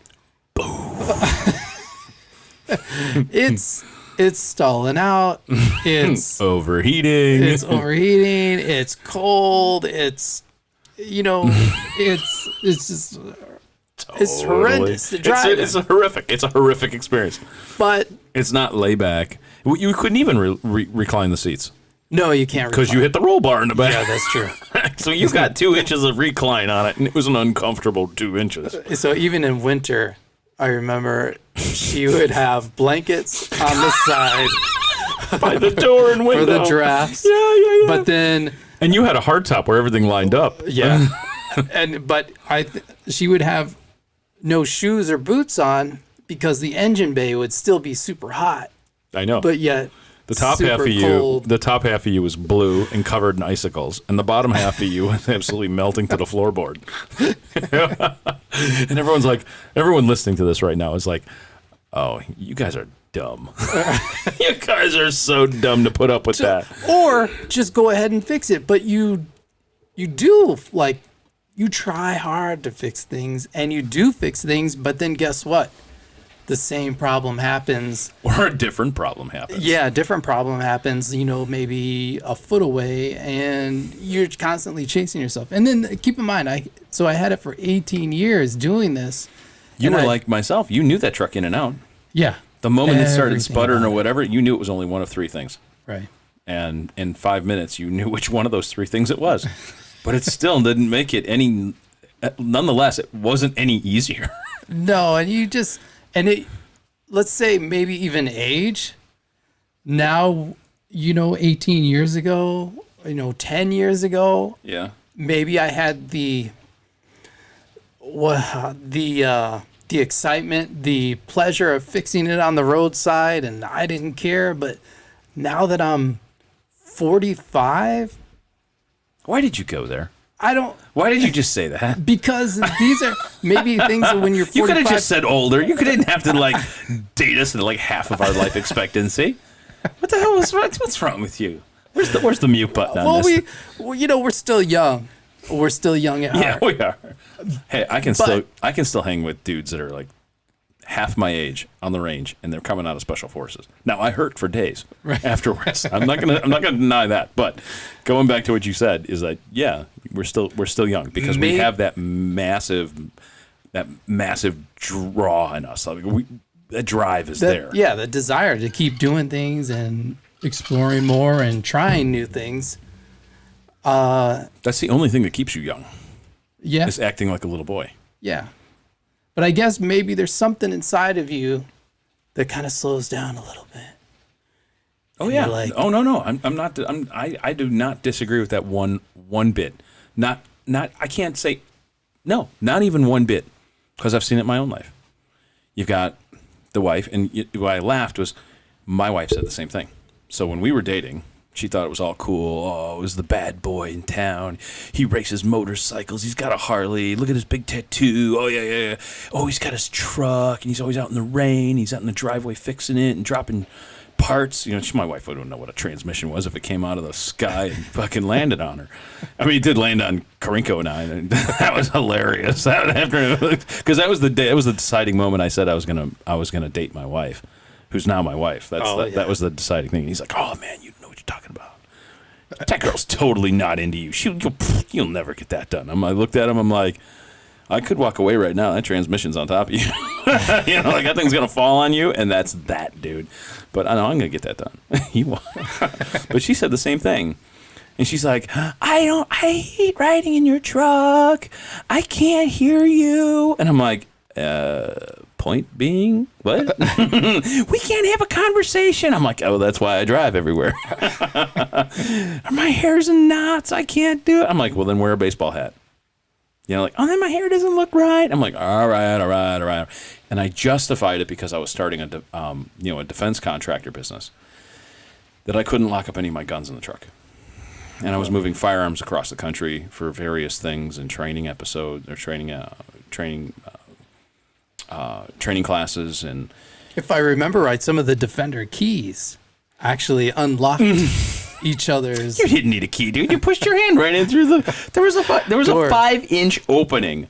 it's stalling out. It's overheating. It's cold. It's just it's horrendous to drive. It's a horrific experience. But it's not layback. You couldn't even recline the seats. No, you can't. Because you hit the roll bar in the back. Yeah, that's true. So you got 2 inches of recline on it, and it was an uncomfortable 2 inches. So even in winter, I remember she would have blankets on the side by the door and window for the drafts. Yeah. But then, and you had a hard top where everything lined up. Yeah. But she would have no shoes or boots on because the engine bay would still be super hot. I know. But yet. The top half of you was blue and covered in icicles, and the bottom half of you was absolutely melting to the floorboard. And everyone listening to this right now is like, "Oh, you guys are dumb. You guys are so dumb to put up with that." Or just go ahead and fix it. But you do you try hard to fix things, and you do fix things. But then guess what? The same problem happens. Or a different problem happens. Yeah, a different problem happens, maybe a foot away, and you're constantly chasing yourself. And then keep in mind, I had it for 18 years doing this. You were like myself. You knew that truck in and out. Yeah. The moment it started sputtering or whatever, you knew it was only one of 3 things. Right. And in 5 minutes, you knew which one of those 3 things it was. But it still didn't make it any... Nonetheless, it wasn't any easier. No, and you just... And let's say maybe even age. Now, 18 years ago, 10 years ago. Yeah. Maybe I had the excitement, the pleasure of fixing it on the roadside, and I didn't care. But now that I'm 45, why did you go there? Why did you just say that? Because these are maybe things that when you're 45... You could have just said older. You didn't have to date us at half of our life expectancy. What the hell what's wrong with you? Where's the mute button on this? We're still young. We're still young at heart. Yeah, we are. Hey, I can still hang with dudes that are half my age on the range, and they're coming out of special forces. Now I hurt for days afterwards. I'm not gonna deny that. But going back to what you said is that we're still young because we have that massive draw in us. That drive is there. Yeah, the desire to keep doing things and exploring more and trying new things. That's the only thing that keeps you young. Yeah, is acting like a little boy. Yeah. But I guess maybe there's something inside of you that kind of slows down a little bit. Oh yeah. No. I'm not. I do not disagree with that one bit. Not. I can't say. No, not even one bit. because I've seen it in my own life. You've got the wife, and what I laughed was my wife said the same thing. So when we were dating, she thought it was all cool. Oh, it was the bad boy in town. He races motorcycles. He's got a Harley. Look at his big tattoo. Oh, yeah. Oh, he's got his truck, and he's always out in the rain. He's out in the driveway fixing it and dropping parts. My wife wouldn't know what a transmission was if it came out of the sky and fucking landed on her. I mean, it did land on Chronicle and I, and that was hilarious. Because that was the day. It was the deciding moment. I said I was gonna date my wife, who's now my wife. That was the deciding thing. And he's like, "Oh man, you know what you're talking about. That girl's totally not into you. You'll never get that done." I looked at him. I'm like, I could walk away right now. That transmission's on top of you. That thing's going to fall on you, and that's that, dude. But I know I'm going to get that done. But she said the same thing. And she's like, I hate riding in your truck. I can't hear you. And I'm like, point being, what? We can't have a conversation. I'm like, oh, that's why I drive everywhere. My hair's in knots. I can't do it. I'm like, well, then wear a baseball hat. Oh, then my hair doesn't look right. I'm like, all right. And I justified it because I was starting a defense contractor business, that I couldn't lock up any of my guns in the truck. And I was moving firearms across the country for various things and training episodes or training classes. And if I remember right, some of the Defender keys actually unlocked each other's. You didn't need a key, dude. You pushed your hand right in through the. There was a 5-inch opening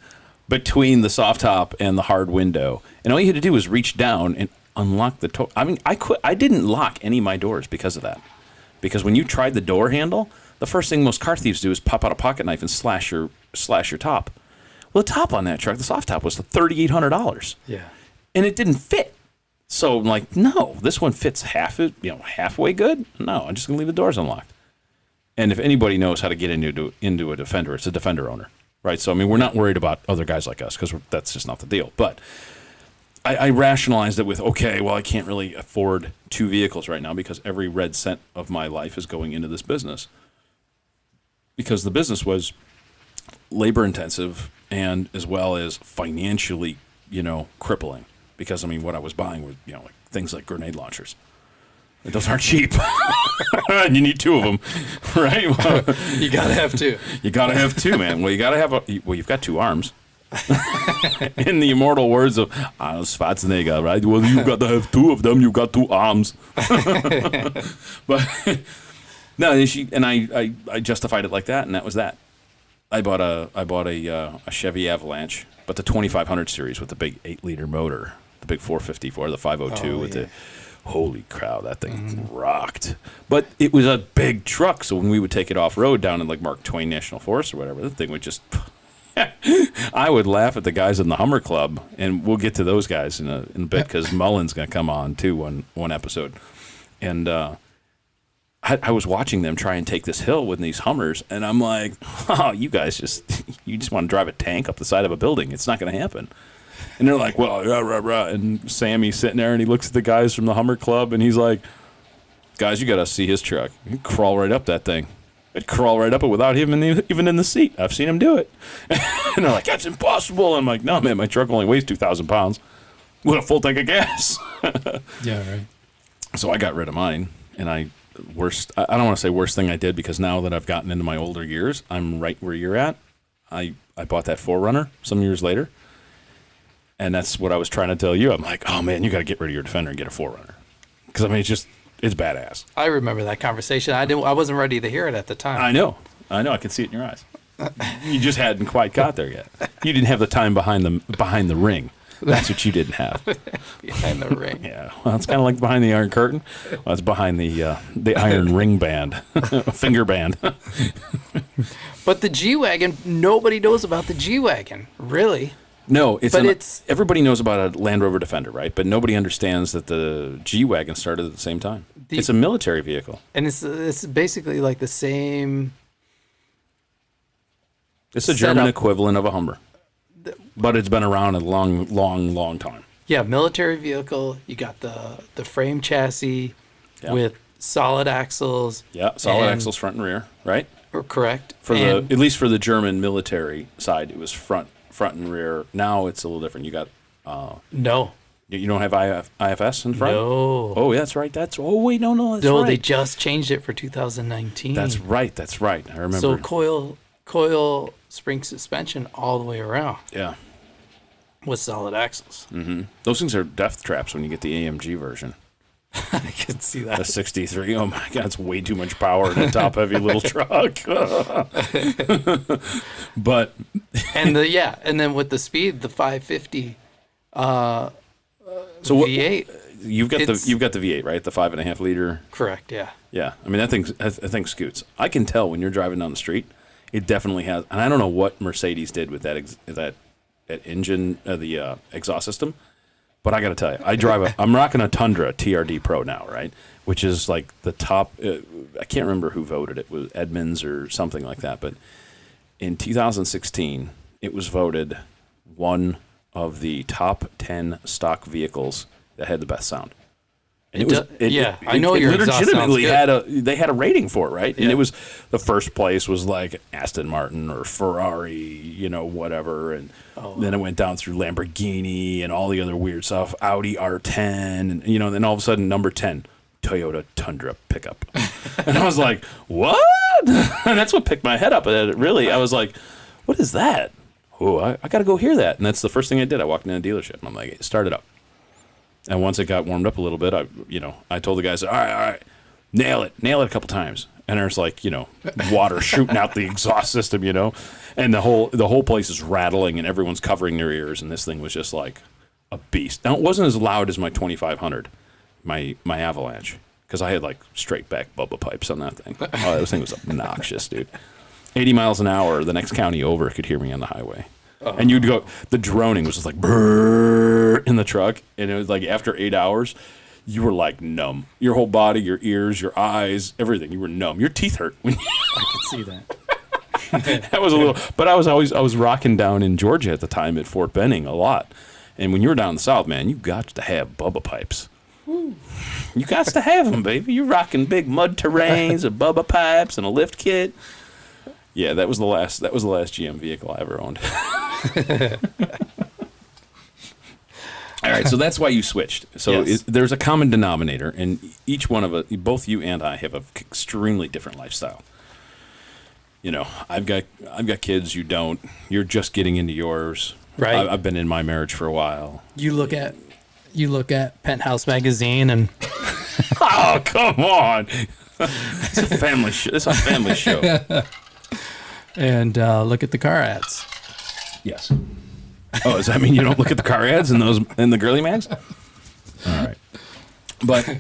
between the soft top and the hard window, and all you had to do was reach down and unlock the. I mean, I didn't lock any of my doors because of that. Because when you tried the door handle, the first thing most car thieves do is pop out a pocket knife and slash your top. Well, the top on that truck, the soft top, was $3,800. Yeah, and it didn't fit. So I'm like, no, this one fits halfway good. No, I'm just gonna leave the doors unlocked. And if anybody knows how to get into a Defender, it's a Defender owner, right? So I mean, we're not worried about other guys like us because that's just not the deal. But I rationalized it with, okay, well, I can't really afford 2 vehicles right now because every red cent of my life is going into this business. Because the business was labor intensive and as well as financially, crippling. Because, I mean, what I was buying was, like things like grenade launchers. Those aren't cheap. And you need 2 of them, right? Well, you got to have 2. You got to have 2, man. Well, you've got 2 arms. In the immortal words of Schwarzenegger, right? Well, you've got to have 2 of them. You've got 2 arms. But no, I justified it like that, and that was that. I bought a Chevy Avalanche, but the 2500 series with the big 8-liter motor, the big 454, the 502 with the. Holy cow, that thing rocked. But it was a big truck, so when we would take it off-road down in like Mark Twain National Forest or whatever, the thing would just... I would laugh at the guys in the Hummer Club, and we'll get to those guys in a bit because Mullen's going to come on, too, one episode. And I was watching them try and take this hill with these Hummers, and I'm like, oh, you guys just want to drive a tank up the side of a building. It's not going to happen. And they're like, well, rah. And Sammy's sitting there, and he looks at the guys from the Hummer Club, and he's like, guys, you got to see his truck. He'd crawl right up that thing. He'd crawl right up it without him even in the seat. I've seen him do it. And they're like, that's impossible. I'm like, no, man, my truck only weighs 2,000 pounds with a full tank of gas. Yeah, right. So I got rid of mine, and I don't want to say worst thing I did, because now that I've gotten into my older years, I'm right where you're at. I bought that 4Runner some years later. And that's what I was trying to tell you. I'm like, oh, man, you got to get rid of your Defender and get a 4Runner. Because, I mean, it's badass. I remember that conversation. I wasn't ready to hear it at the time. I know. I could see it in your eyes. You just hadn't quite got there yet. You didn't have the time behind the ring. That's what you didn't have. Behind the ring. Yeah. Well, it's kind of like behind the Iron Curtain. Well, it's behind the Iron Ring Band. Finger band. But the G-Wagon, nobody knows about the G-Wagon, really. No, everybody knows about a Land Rover Defender, right? But nobody understands that the G-Wagon started at the same time. It's a military vehicle. And it's basically like the same... It's a German equivalent of a Hummer. But it's been around a long time. Yeah, military vehicle. You got the frame chassis with solid axles. Yeah, solid axles front and rear, right? Correct. At least for the German military side, it was front front and rear. Now it's a little different. You got No. you don't have IFS in front? No. Oh, yeah, that's right. That's right. No, right. they just changed it for 2019. That's right. I remember. So coil spring suspension all the way around Yeah. with solid axles. Those things are death traps when you get the AMG version. I can see that. The 63. Oh my God, it's way too much power in a top heavy little truck. But And then with the speed, the 550 so what, V8. you've got the V8, right? The 5.5 liter. Correct. Yeah. Yeah, I mean that thing scoots. I can tell when you're driving down the street. It definitely has, and I don't know what Mercedes did with that engine, the exhaust system. But I got to tell you, I'm rocking a Tundra TRD Pro now, right? Which is like the top. I can't remember who voted it. Was Edmunds or something like that? But in 2016, it was voted one of the top 10 stock vehicles that had the best sound. And I know your exhaust sounds good. They had a rating for it, right? And Yeah. it was the first place was like Aston Martin or Ferrari, whatever, and then it went down through Lamborghini and all the other weird stuff, Audi R10, and then all of a sudden number 10, Toyota Tundra pickup, and I was like, what? And that's what picked my head up. Really, I was like, what is that? Oh, I got to go hear that, and that's the first thing I did. I walked in a dealership, and I'm like, start it up. And once it got warmed up a little bit, I told the guys, all right, nail it a couple times. And there's like, water shooting out the exhaust system, and the whole place is rattling and everyone's covering their ears. And this thing was just like a beast. Now it wasn't as loud as my 2500, my Avalanche, because I had like straight back Bubba pipes on that thing. Oh, that thing was obnoxious, dude. 80 miles an hour, the next county over could hear me on the highway. And you'd go, the droning was just like brrr in the truck. And it was like after 8 hours, you were like numb. Your whole body, your ears, your eyes, everything. You were numb. Your teeth hurt. I could see that. That was a little, but I was rocking down in Georgia at the time at Fort Benning a lot. And when you were down in the South, man, you got to have Bubba pipes. Woo. You got to have them, baby. You're rocking big mud terrains, and Bubba pipes, and a lift kit. Yeah, that was the last GM vehicle I ever owned. All right, so that's why you switched. So Yes. there's a common denominator, and each one of us, both you and I, have an extremely different lifestyle. I've got kids. You don't. You're just getting into yours. Right. I've been in my marriage for a while. You look at Penthouse magazine and Oh, come on! It's a family show. It's a family show. and look at the car ads. Yes. Oh, does that mean you don't look at the car ads in the girly mags? All right. But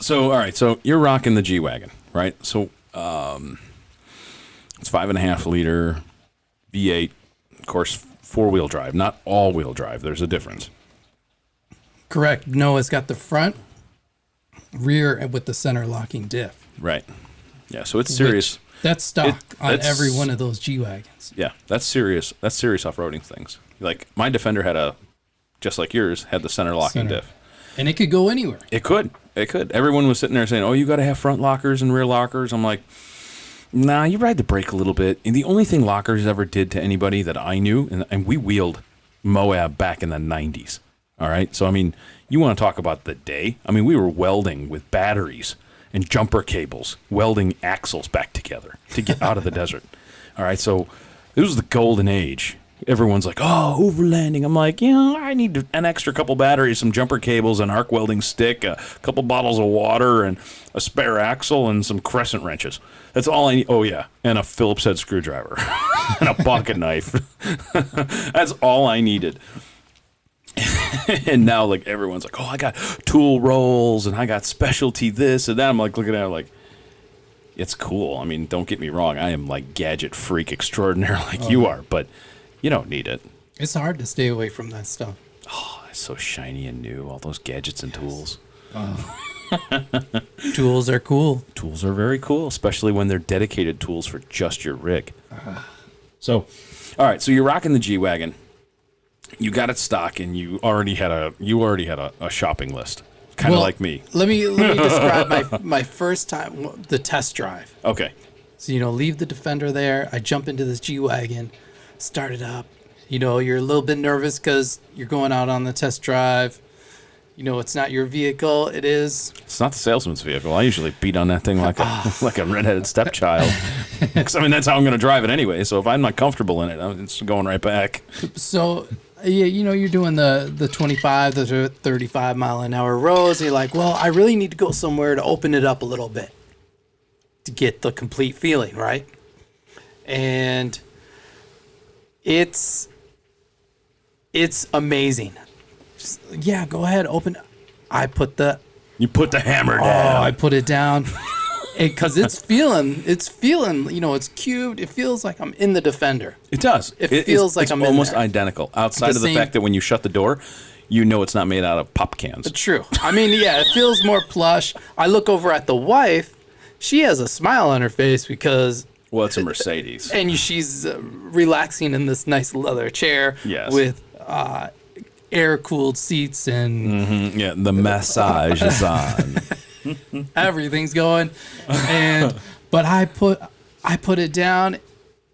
all right. So you're rocking the G-Wagon, right? So it's 5.5 liter V8, of course, 4-wheel drive, not all-wheel drive. There's a difference. Correct. No, it's got the front, rear, with the center locking diff. Right. Yeah. So it's serious. That's stock on every one of those G-Wagons. Yeah, that's serious. That's serious off-roading things. Like my Defender had just like yours, had the center locking diff. And it could go anywhere. It could. Everyone was sitting there saying, "Oh, you got to have front lockers and rear lockers." I'm like, "Nah, you ride the brake a little bit." And the only thing lockers ever did to anybody that I knew, and we wheeled Moab back in the 90s. All right, so I mean, you want to talk about the day? I mean, we were welding with batteries and jumper cables, welding axles back together to get out of the desert. All right, so it was the golden age. Everyone's like, oh, overlanding. I'm like, I need an extra couple batteries, some jumper cables, an arc welding stick, a couple bottles of water, and a spare axle, and some crescent wrenches. That's all I need. Oh, yeah, and a Phillips head screwdriver and a pocket knife. That's all I needed. And now, like, everyone's like, oh, I got tool rolls, and I got specialty this and that. I'm like looking at it like, it's cool. I mean, don't get me wrong. I am like gadget freak extraordinaire like you are, but you don't need it. It's hard to stay away from that stuff. Oh, it's so shiny and new, all those gadgets and tools. Tools are cool. Tools are very cool, especially when they're dedicated tools for just your rig. So, all right, so you're rocking the G-Wagon. You got it stock, and you already had a shopping list, kind of like me. Let me describe my first time, the test drive. Okay. So, leave the Defender there. I jump into this G-Wagon, start it up, You know, you're a little bit nervous because you're going out on the test drive. You know, it's not your vehicle. It is. It's not the salesman's vehicle. I usually beat on that thing like a redheaded stepchild. Because, I mean, that's how I'm going to drive it anyway. So if I'm not comfortable in it, it's going right back. So, yeah, you know, you're doing the 25 to 35 mile an hour roads. And you're like, well, I really need to go somewhere to open it up a little bit to get the complete feeling, right? And it's amazing. Just, yeah, go ahead, open. You put the hammer down. I put it down. Because it's feeling, you know, it's cubed. It feels like I'm in the Defender. It does. It feels like it's I'm in almost there. identical. Outside of the same- fact that when you shut the door, you know it's not made out of pop cans. True. I mean, yeah, it feels more plush. I look over at the wife. She has a smile on her face because... Well, it's a Mercedes. And she's relaxing in this nice leather chair with air-cooled seats and Yeah, the massage is on. everything's going. But I put it down,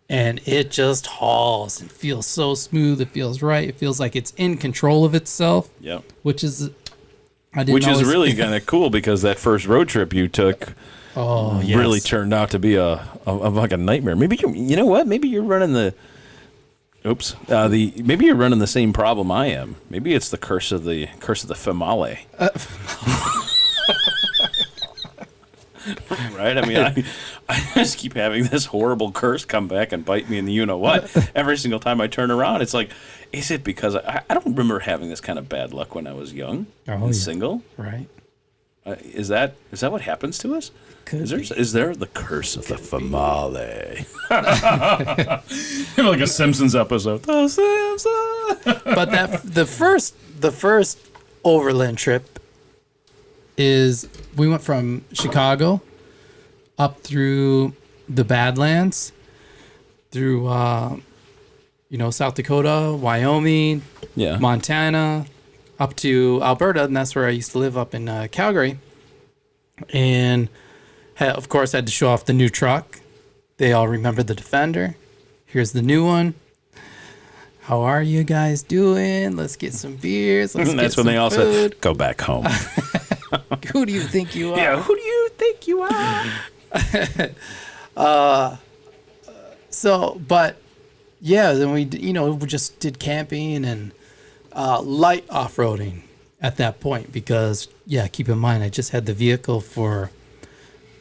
and it just hauls and feels so smooth. It feels right. It feels like it's in control of itself. Yep. Which is really kind of cool because that first road trip you took really turned out to be a like a nightmare. Maybe you know what? Maybe you're running the maybe you're running the same problem I am. Maybe it's the curse of the famale. Right? I mean, I just keep having this horrible curse come back and bite me in the you-know-what. Every single time I turn around, it's like, is it because I don't remember having this kind of bad luck when I was young and single? Right. Is that what happens to us? Is there the curse of the famale? Like a Simpsons episode. The Simpsons. But the first Overland trip is we went from Chicago up through the Badlands, through South Dakota, Wyoming, Montana, up to Alberta, and that's where I used to live up in Calgary. And of course, I had to show off the new truck. They all remember the Defender. Here's the new one. How are you guys doing? Let's get some beers. That's when they all said, "Go back home." Who do you think you are? Yeah, who do you think you are? Then we just did camping and light off-roading at that point because, keep in mind, I just had the vehicle for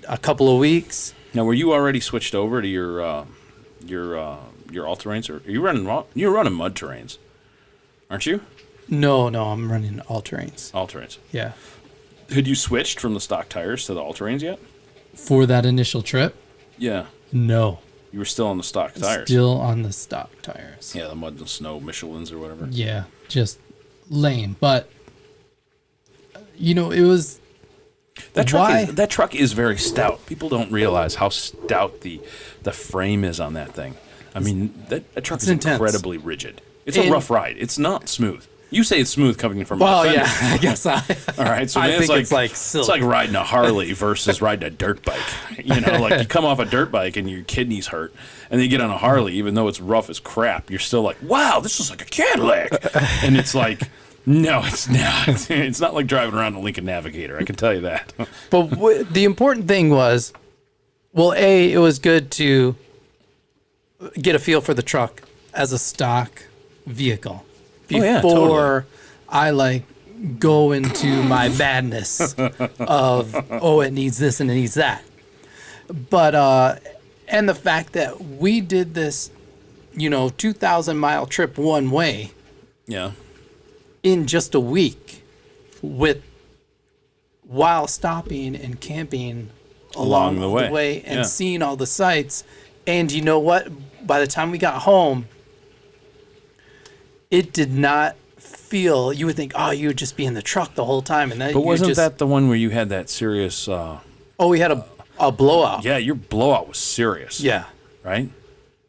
a couple of weeks. Now, were you already switched over to your all-terrains, or are you running mud terrains, aren't you? No, I'm running all-terrains. All-terrains. Yeah. Had you switched from the stock tires to the all-terrains yet? For that initial trip? Yeah. No. You were still on the stock tires. Still on the stock tires. Yeah, the mud and snow Michelins or whatever. Yeah, just lame. But, it was... That truck is very stout. People don't realize how stout the frame is on that thing. I mean, that truck is intense. Incredibly rigid. It's a rough ride. It's not smooth. You say it's smooth coming from a Defender. I guess I... All right, so I then think it's like riding a Harley versus riding a dirt bike. Like you come off a dirt bike and your kidneys hurt, and then you get on a Harley, even though it's rough as crap, you're still like, wow, this is like a Cadillac. And it's like, no, it's not. It's not like driving around a Lincoln Navigator, I can tell you that. But the important thing was, it was good to get a feel for the truck as a stock vehicle before totally. I go into my madness of, it needs this and it needs that. But, and the fact that we did this, 2,000 mile trip one way. Yeah. In just a week while stopping and camping along the way and seeing all the sights. And you know what? By the time we got home, it did not feel, you would think, you would just be in the truck the whole time. And then But wasn't that the one where you had that serious... we had a blowout. Yeah, your blowout was serious. Yeah. Right?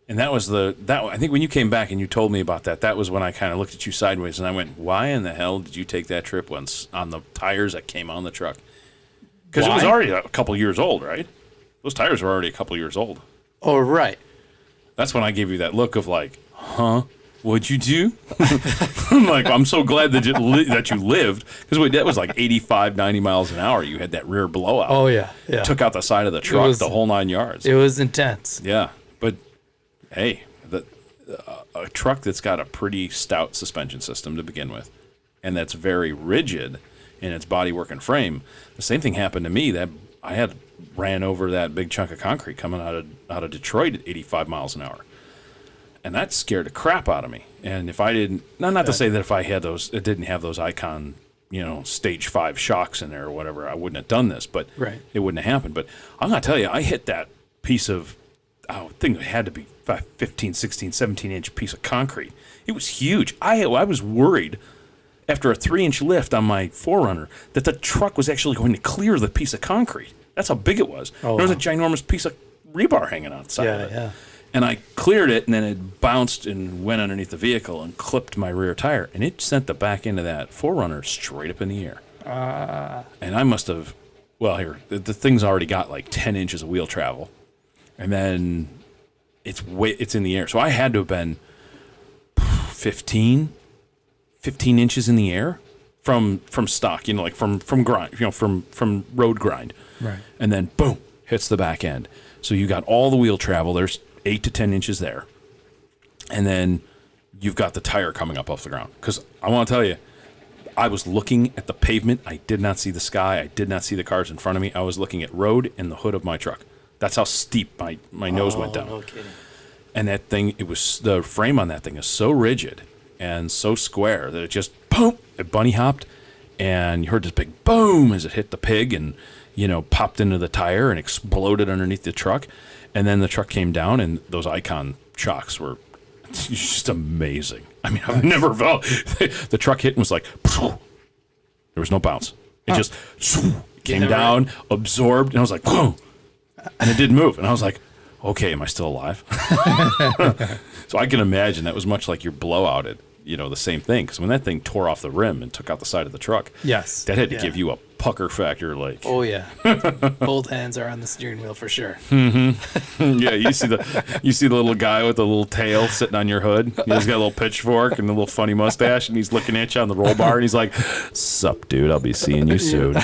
And that was I think when you came back and you told me about that was when I kind of looked at you sideways and I went, why in the hell did you take that trip once on the tires that came on the truck? Because it was already a couple years old, right? Those tires were already a couple years old. Oh, right. That's when I gave you that look of like, huh? What'd you do? I'm like, I'm so glad that you lived, because that was like 85, 90 miles an hour. You had that rear blowout. Oh, yeah. Yeah. Took out the side of the truck, the whole 9 yards. It was intense. Yeah. But, hey, a truck that's got a pretty stout suspension system to begin with, and that's very rigid in its bodywork and frame. The same thing happened to me. That I ran over that big chunk of concrete coming out of Detroit at 85 miles an hour. And that scared the crap out of me. And if I didn't, not to say that if I had those, it didn't have those Icon, stage 5 shocks in there or whatever, I wouldn't have done this, but it wouldn't have happened. But I'm going to tell you, I hit that piece of, I think it had to be 15, 16, 17-inch piece of concrete. It was huge. I was worried after a 3-inch lift on my 4Runner that the truck was actually going to clear the piece of concrete. That's how big it was. There was a ginormous piece of rebar hanging outside of it. Yeah. And I cleared it, and then it bounced and went underneath the vehicle and clipped my rear tire. And it sent the back end of that 4Runner straight up in the air. And I must have, the thing's already got like 10 inches of wheel travel. And then it's in the air. So I had to have been 15 inches in the air from stock, like from grind, from road grind. Right. And then, boom, hits the back end. So you got all the wheel travel. There's 8 to 10 inches there. And then you've got the tire coming up off the ground. Because I want to tell you, I was looking at the pavement. I did not see the sky. I did not see the cars in front of me. I was looking at road and the hood of my truck. That's how steep my nose went down. No kidding. And that thing, the frame on that thing is so rigid and so square that it just, boom, it bunny hopped. And you heard this big boom as it hit the pig and, popped into the tire and exploded underneath the truck. And then the truck came down, and those Icon shocks were just amazing. I mean, I've never felt the truck hit and was like, there was no bounce. It just came down, absorbed, and I was like, boom, and it didn't move. And I was like, okay, am I still alive? So I can imagine that was much like your blowout at, the same thing. Because when that thing tore off the rim and took out the side of the truck, yes, that had to give you a pucker factor. Like, oh yeah, both hands are on the steering wheel for sure. Mm-hmm. Yeah, you see the little guy with the little tail sitting on your hood. He's got a little pitchfork and a little funny mustache, and he's looking at you on the roll bar, and he's like, "Sup, dude? I'll be seeing you soon."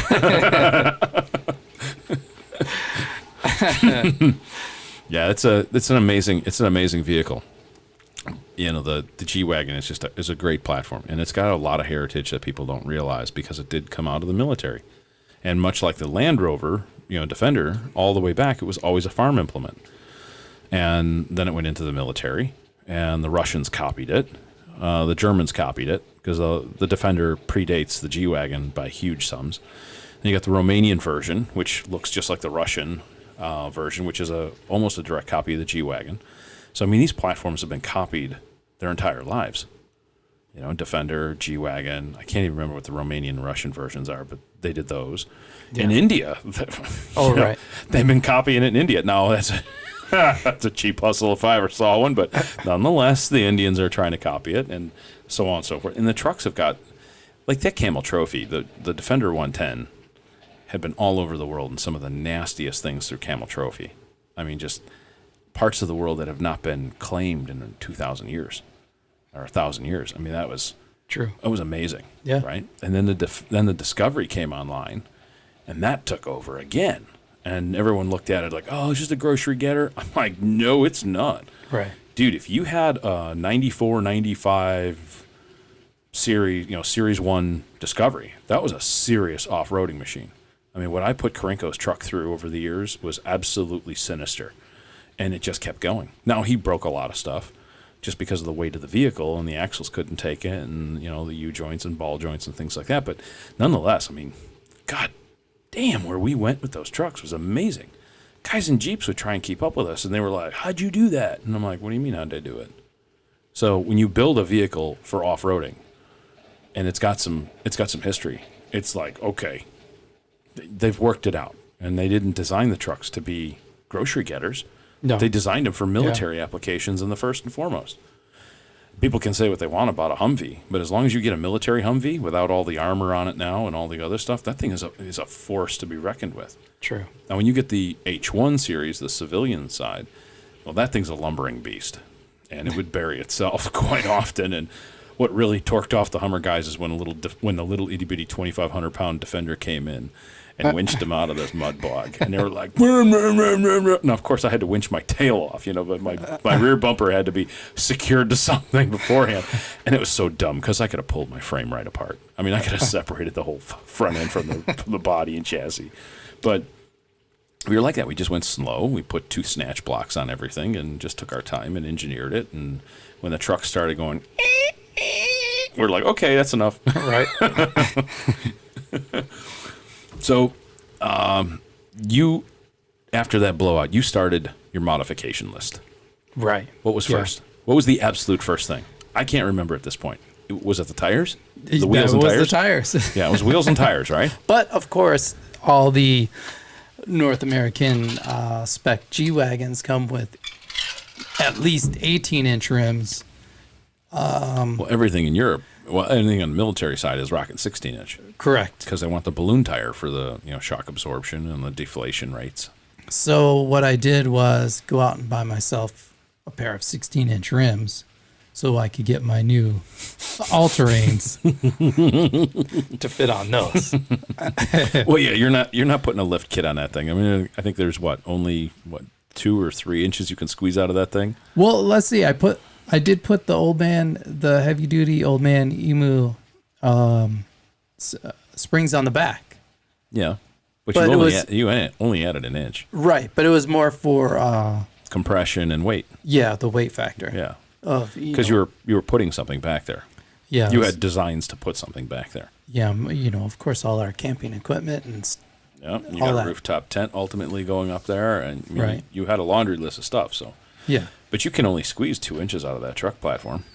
Yeah, it's an amazing vehicle. The G-Wagon is a great platform, and it's got a lot of heritage that people don't realize because it did come out of the military. And much like the Land Rover, Defender, all the way back, it was always a farm implement. And then it went into the military, and the Russians copied it. The Germans copied it because the Defender predates the G-Wagon by huge sums. And you got the Romanian version, which looks just like the Russian version, which is almost a direct copy of the G-Wagon. So, I mean, these platforms have been copied their entire lives. Defender, G-Wagon. I can't even remember what the Romanian and Russian versions are, but they did those. Yeah. In India, right. They've been copying it in India. Now, that's a cheap hustle if I ever saw one, but nonetheless, the Indians are trying to copy it, and so on and so forth. And the trucks have got, like that Camel Trophy, the Defender 110 had been all over the world in some of the nastiest things through Camel Trophy. I mean, just parts of the world that have not been claimed in 2,000 years or 1,000 years. I mean, that was true. It was amazing. Yeah. Right. And then the Discovery came online, and that took over again. And everyone looked at it like, oh, it's just a grocery getter. I'm like, no, it's not. Right. Dude, if you had a 94, 95 Series 1 Discovery, that was a serious off-roading machine. I mean, what I put Karenko's truck through over the years was absolutely sinister. And it just kept going. Now, he broke a lot of stuff just because of the weight of the vehicle, and the axles couldn't take it, and, the U-joints and ball joints and things like that. But nonetheless, I mean, God damn, where we went with those trucks was amazing. Guys in Jeeps would try and keep up with us, and they were like, how'd you do that? And I'm like, what do you mean, how'd I do it? So when you build a vehicle for off-roading, and it's got some history, it's like, okay, they've worked it out. And they didn't design the trucks to be grocery getters. No. They designed them for military applications in the first and foremost. People can say what they want about a Humvee, but as long as you get a military Humvee without all the armor on it now and all the other stuff, that thing is a force to be reckoned with. True. Now, when you get the H1 series, the civilian side, well, that thing's a lumbering beast. and it would bury itself quite often. And what really torqued off the Hummer guys is when the little itty bitty 2,500 pound Defender came in and winched them out of this mud bog, and they were like, now of course I had to winch my tail off, but my rear bumper had to be secured to something beforehand, and it was so dumb because I could have pulled my frame right apart. I mean, I could have separated the whole front end from the body and chassis, but we were like that. We just went slow. We put 2 snatch blocks on everything and just took our time and engineered it. And when the truck started going, we're like, okay, that's enough. Right. So, you, after that blowout, you started your modification list. Right. What was first? What was the absolute first thing? I can't remember at this point. Was it the tires? The wheels and tires? The tires. Yeah, it was wheels and tires, right? But, of course, all the North American spec G-Wagons come with at least 18-inch rims. Well, everything in Europe, anything on the military side is rocking 16-inch. Correct. Because they want the balloon tire for the shock absorption and the deflation rates. So what I did was go out and buy myself a pair of 16-inch rims so I could get my new all-terrains to fit on those. Well, yeah, you're not putting a lift kit on that thing. I mean, I think there's only 2 or 3 inches you can squeeze out of that thing. Well, let's see. I did put the heavy duty old man Emu springs on the back. Yeah, but you only added an inch. Right, but it was more for compression and weight. Yeah, the weight factor. Yeah, because you were putting something back there. Yeah, you had designs to put something back there. Yeah, of course, all our camping equipment and. Yeah, you got a rooftop tent ultimately going up there, and right. You had a laundry list of stuff. So yeah, but you can only squeeze 2 inches out of that truck platform.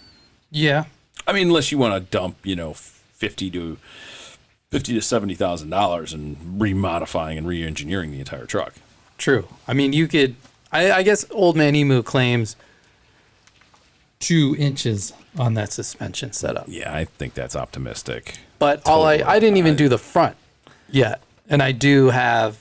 Yeah, I mean, unless you want to dump $50,000 to $70,000 in remodifying and re-engineering the entire truck. True. I mean, you could. I guess Old Man Emu claims 2 inches on that suspension setup. Yeah, I think that's optimistic. But I didn't even do the front yet, and I do have.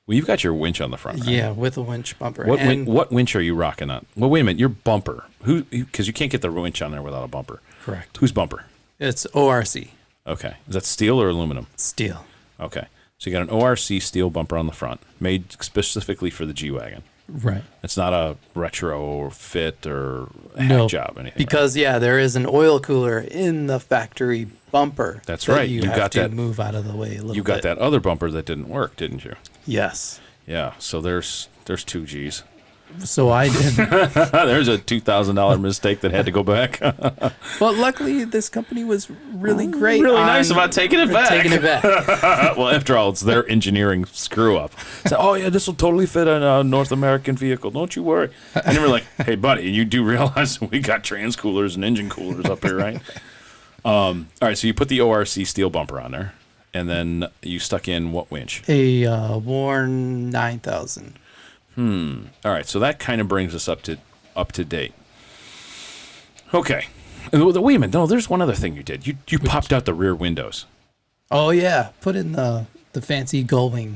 Well, you've got your winch on the front, right? Yeah, with a winch bumper. What winch are you rocking on? Well, wait a minute, your bumper. Because you can't get the winch on there without a bumper. Correct. Whose bumper? It's ORC. Okay. Is that steel or aluminum? Steel. Okay. So you got an ORC steel bumper on the front, made specifically for the G-Wagon. Right. It's not a retro or fit or hack job or anything. Because, right? There is an oil cooler in the factory bumper. That's right. You have to move out of the way a little bit. You got that other bumper that didn't work, didn't you? Yes. Yeah. So there's 2 G's. So I did. There's a $2,000 mistake that had to go back. But luckily, this company was really great. Really nice about taking it back. Well, after all, it's their engineering screw up. So, oh yeah, this will totally fit in a North American vehicle. Don't you worry. And they were like, hey buddy, you do realize we got trans coolers and engine coolers up here, right? All right, so you put the ORC steel bumper on there, and then you stuck in what winch? A Warn 9000. All right, so that kind of brings us up to date. Okay. Wait a minute. No, there's one other thing you did. You popped out the rear windows. Oh yeah, put in the fancy gullwing.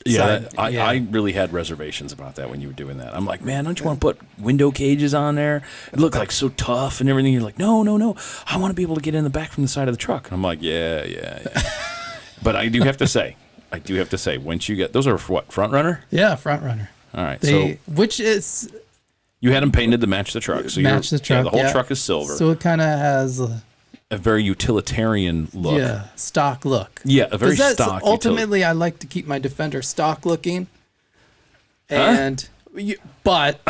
Yeah, I really had reservations about that when you were doing that. I'm like, man, don't you want to put window cages on there? It looked like so tough and everything. You're like, no. I want to be able to get in the back from the side of the truck. And I'm like, yeah. But I do have to say, once you get those are what, front runner? Yeah, front runner. All right, which is you had them painted to match the truck. So match the truck. Yeah, the whole truck is silver. So it kind of has a very utilitarian look. Yeah, stock look. Yeah, a very stock. Ultimately, I like to keep my Defender stock looking. And but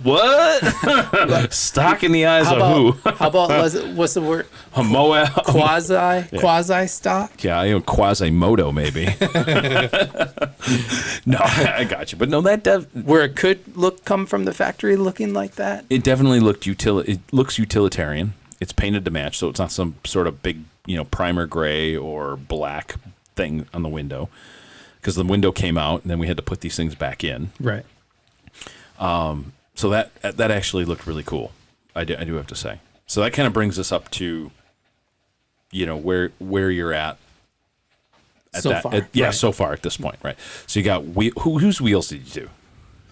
what? Stock in the eyes of who? How about what's the word? A Moab. Quasi stock. Yeah, Quasimodo maybe. No, I got you, but no, where it could come from the factory looking like that. It definitely it looks utilitarian. It's painted to match, so it's not some sort of big, primer gray or black thing on the window, because the window came out and then we had to put these things back in. Right. So that actually looked really cool. I do have to say. So that kind of brings us up to, where you're at so that. Far. Right. So far at this point, right? So you got whose wheels did you do?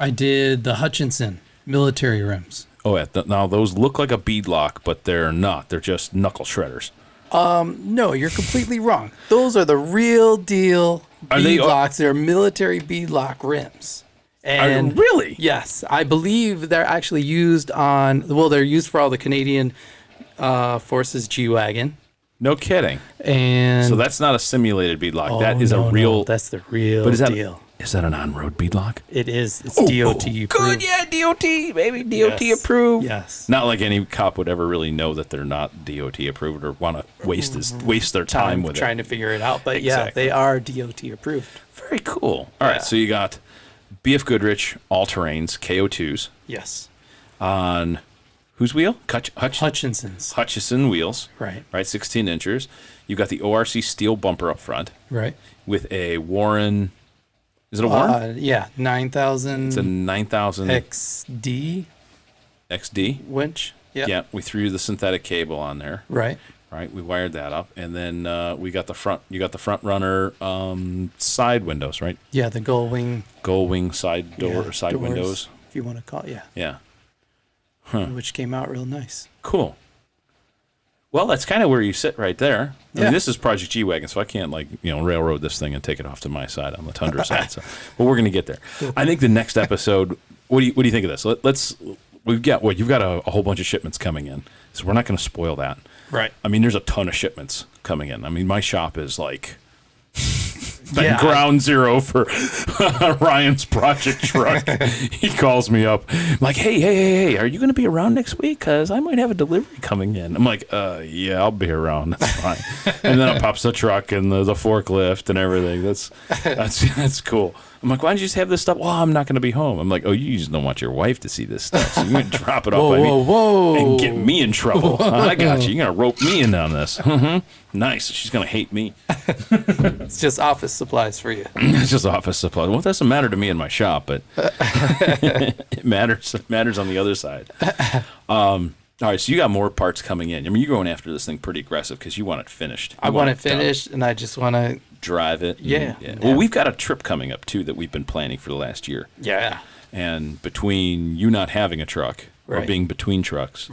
I did the Hutchinson military rims. Oh, yeah. Now, those look like a bead lock, but they're not. They're just knuckle shredders. No, you're completely wrong. Those are the real deal bead locks. They're military bead lock rims. And really? Yes, I believe they're actually used they're used for all the Canadian Forces G-Wagon. No kidding. And so that's not a simulated bead lock. That is a real. No, that's the real deal. Is that an on-road bead lock? It is. It's DOT approved. Good, yeah, DOT, baby, DOT approved. Yes. Not like any cop would ever really know that they're not DOT approved or want to waste their time with trying to figure it out. But Exactly. yeah, they are DOT approved. Very cool. All right, so you got BF Goodrich all-terrains, KO2s. Yes. On whose wheel? Hutchinson's. Hutchison wheels. Right. Right, 16 inchers. You got the ORC steel bumper up front. Right. With a Warren. Is it a Warren? Yeah, 9,000. It's a 9,000 XD winch. Yeah. Yeah, we threw the synthetic cable on there. Right. Right, we wired that up, and then we got the front. You got the front runner side windows, right? Yeah, the gull wing side door, side doors, windows. if you want to call it. Yeah. Which came out real nice. Cool. Well, that's kind of where you sit right there. I mean, this is Project G-Wagon, so I can't railroad this thing and take it off to my side on the Tundra side. So, but we're going to get there. I think the next episode. What do you think of this? You've got a whole bunch of shipments coming in, so we're not going to spoil that. Right. I mean, there's a ton of shipments coming in. I mean, my shop is like ground zero for Ryan's project truck. He calls me up. I'm like, hey, are you going to be around next week? Because I might have a delivery coming in. I'm like, yeah, I'll be around. That's fine. And then it pops the truck and the forklift and everything. That's cool. I'm like, why don't you just have this stuff? Well, I'm not going to be home. I'm like, oh, you just don't want your wife to see this stuff. So you're going to drop it off by me and get me in trouble. I got you. You're going to rope me in on this. Nice. She's going to hate me. It's just office supplies for you. It's just office supplies. Well, it doesn't matter to me in my shop, but it matters. It matters on the other side. All right, so you got more parts coming in. I mean, you're going after this thing pretty aggressive because you want it finished. I want it finished, and I just want to drive it. Yeah. Well, we've got a trip coming up, too, that we've been planning for the last year. Yeah. And between you not having a truck or being between trucks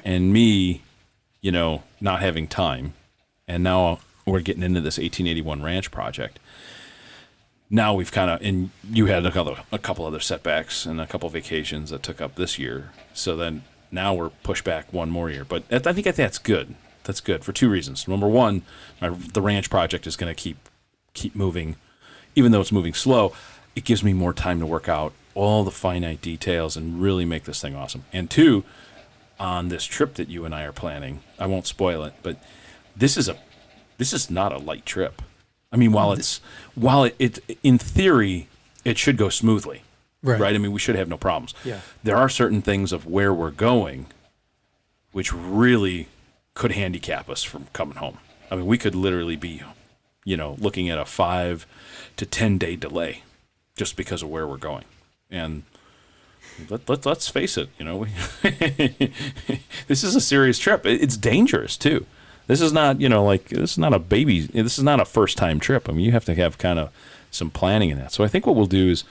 and me, not having time, and now we're getting into this 1881 Ranch project. Now we've and you had a couple other setbacks and a couple vacations that took up this year. So then now we're pushed back one more year. But I think that's good. That's good for two reasons. Number one, the ranch project is going to keep moving. Even though it's moving slow, it gives me more time to work out all the finite details and really make this thing awesome. And two, on this trip that you and I are planning, I won't spoil it, but this is not a light trip. I mean, while it in theory it should go smoothly. Right. I mean, we should have no problems. Yeah. There are certain things of where we're going which really could handicap us from coming home. I mean, we could literally be, looking at a 5 to 10 day delay just because of where we're going. And let's face it, this is a serious trip. It's dangerous too. This is not, this is not a baby. This is not a first time trip. I mean, you have to have kind of some planning in that. So I think what we'll do is,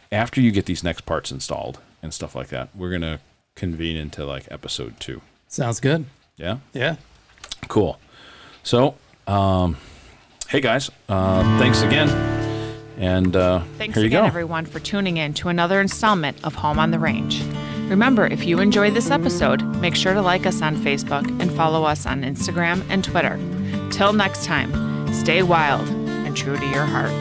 after you get these next parts installed and stuff like that, we're going to convene into episode 2. Sounds good. Yeah? Yeah. Cool. So, hey guys, thanks again. And thanks here you again, go. everyone, for tuning in to another installment of Home on the Range. Remember, if you enjoyed this episode, make sure to like us on Facebook and follow us on Instagram and Twitter. Till next time, stay wild and true to your heart.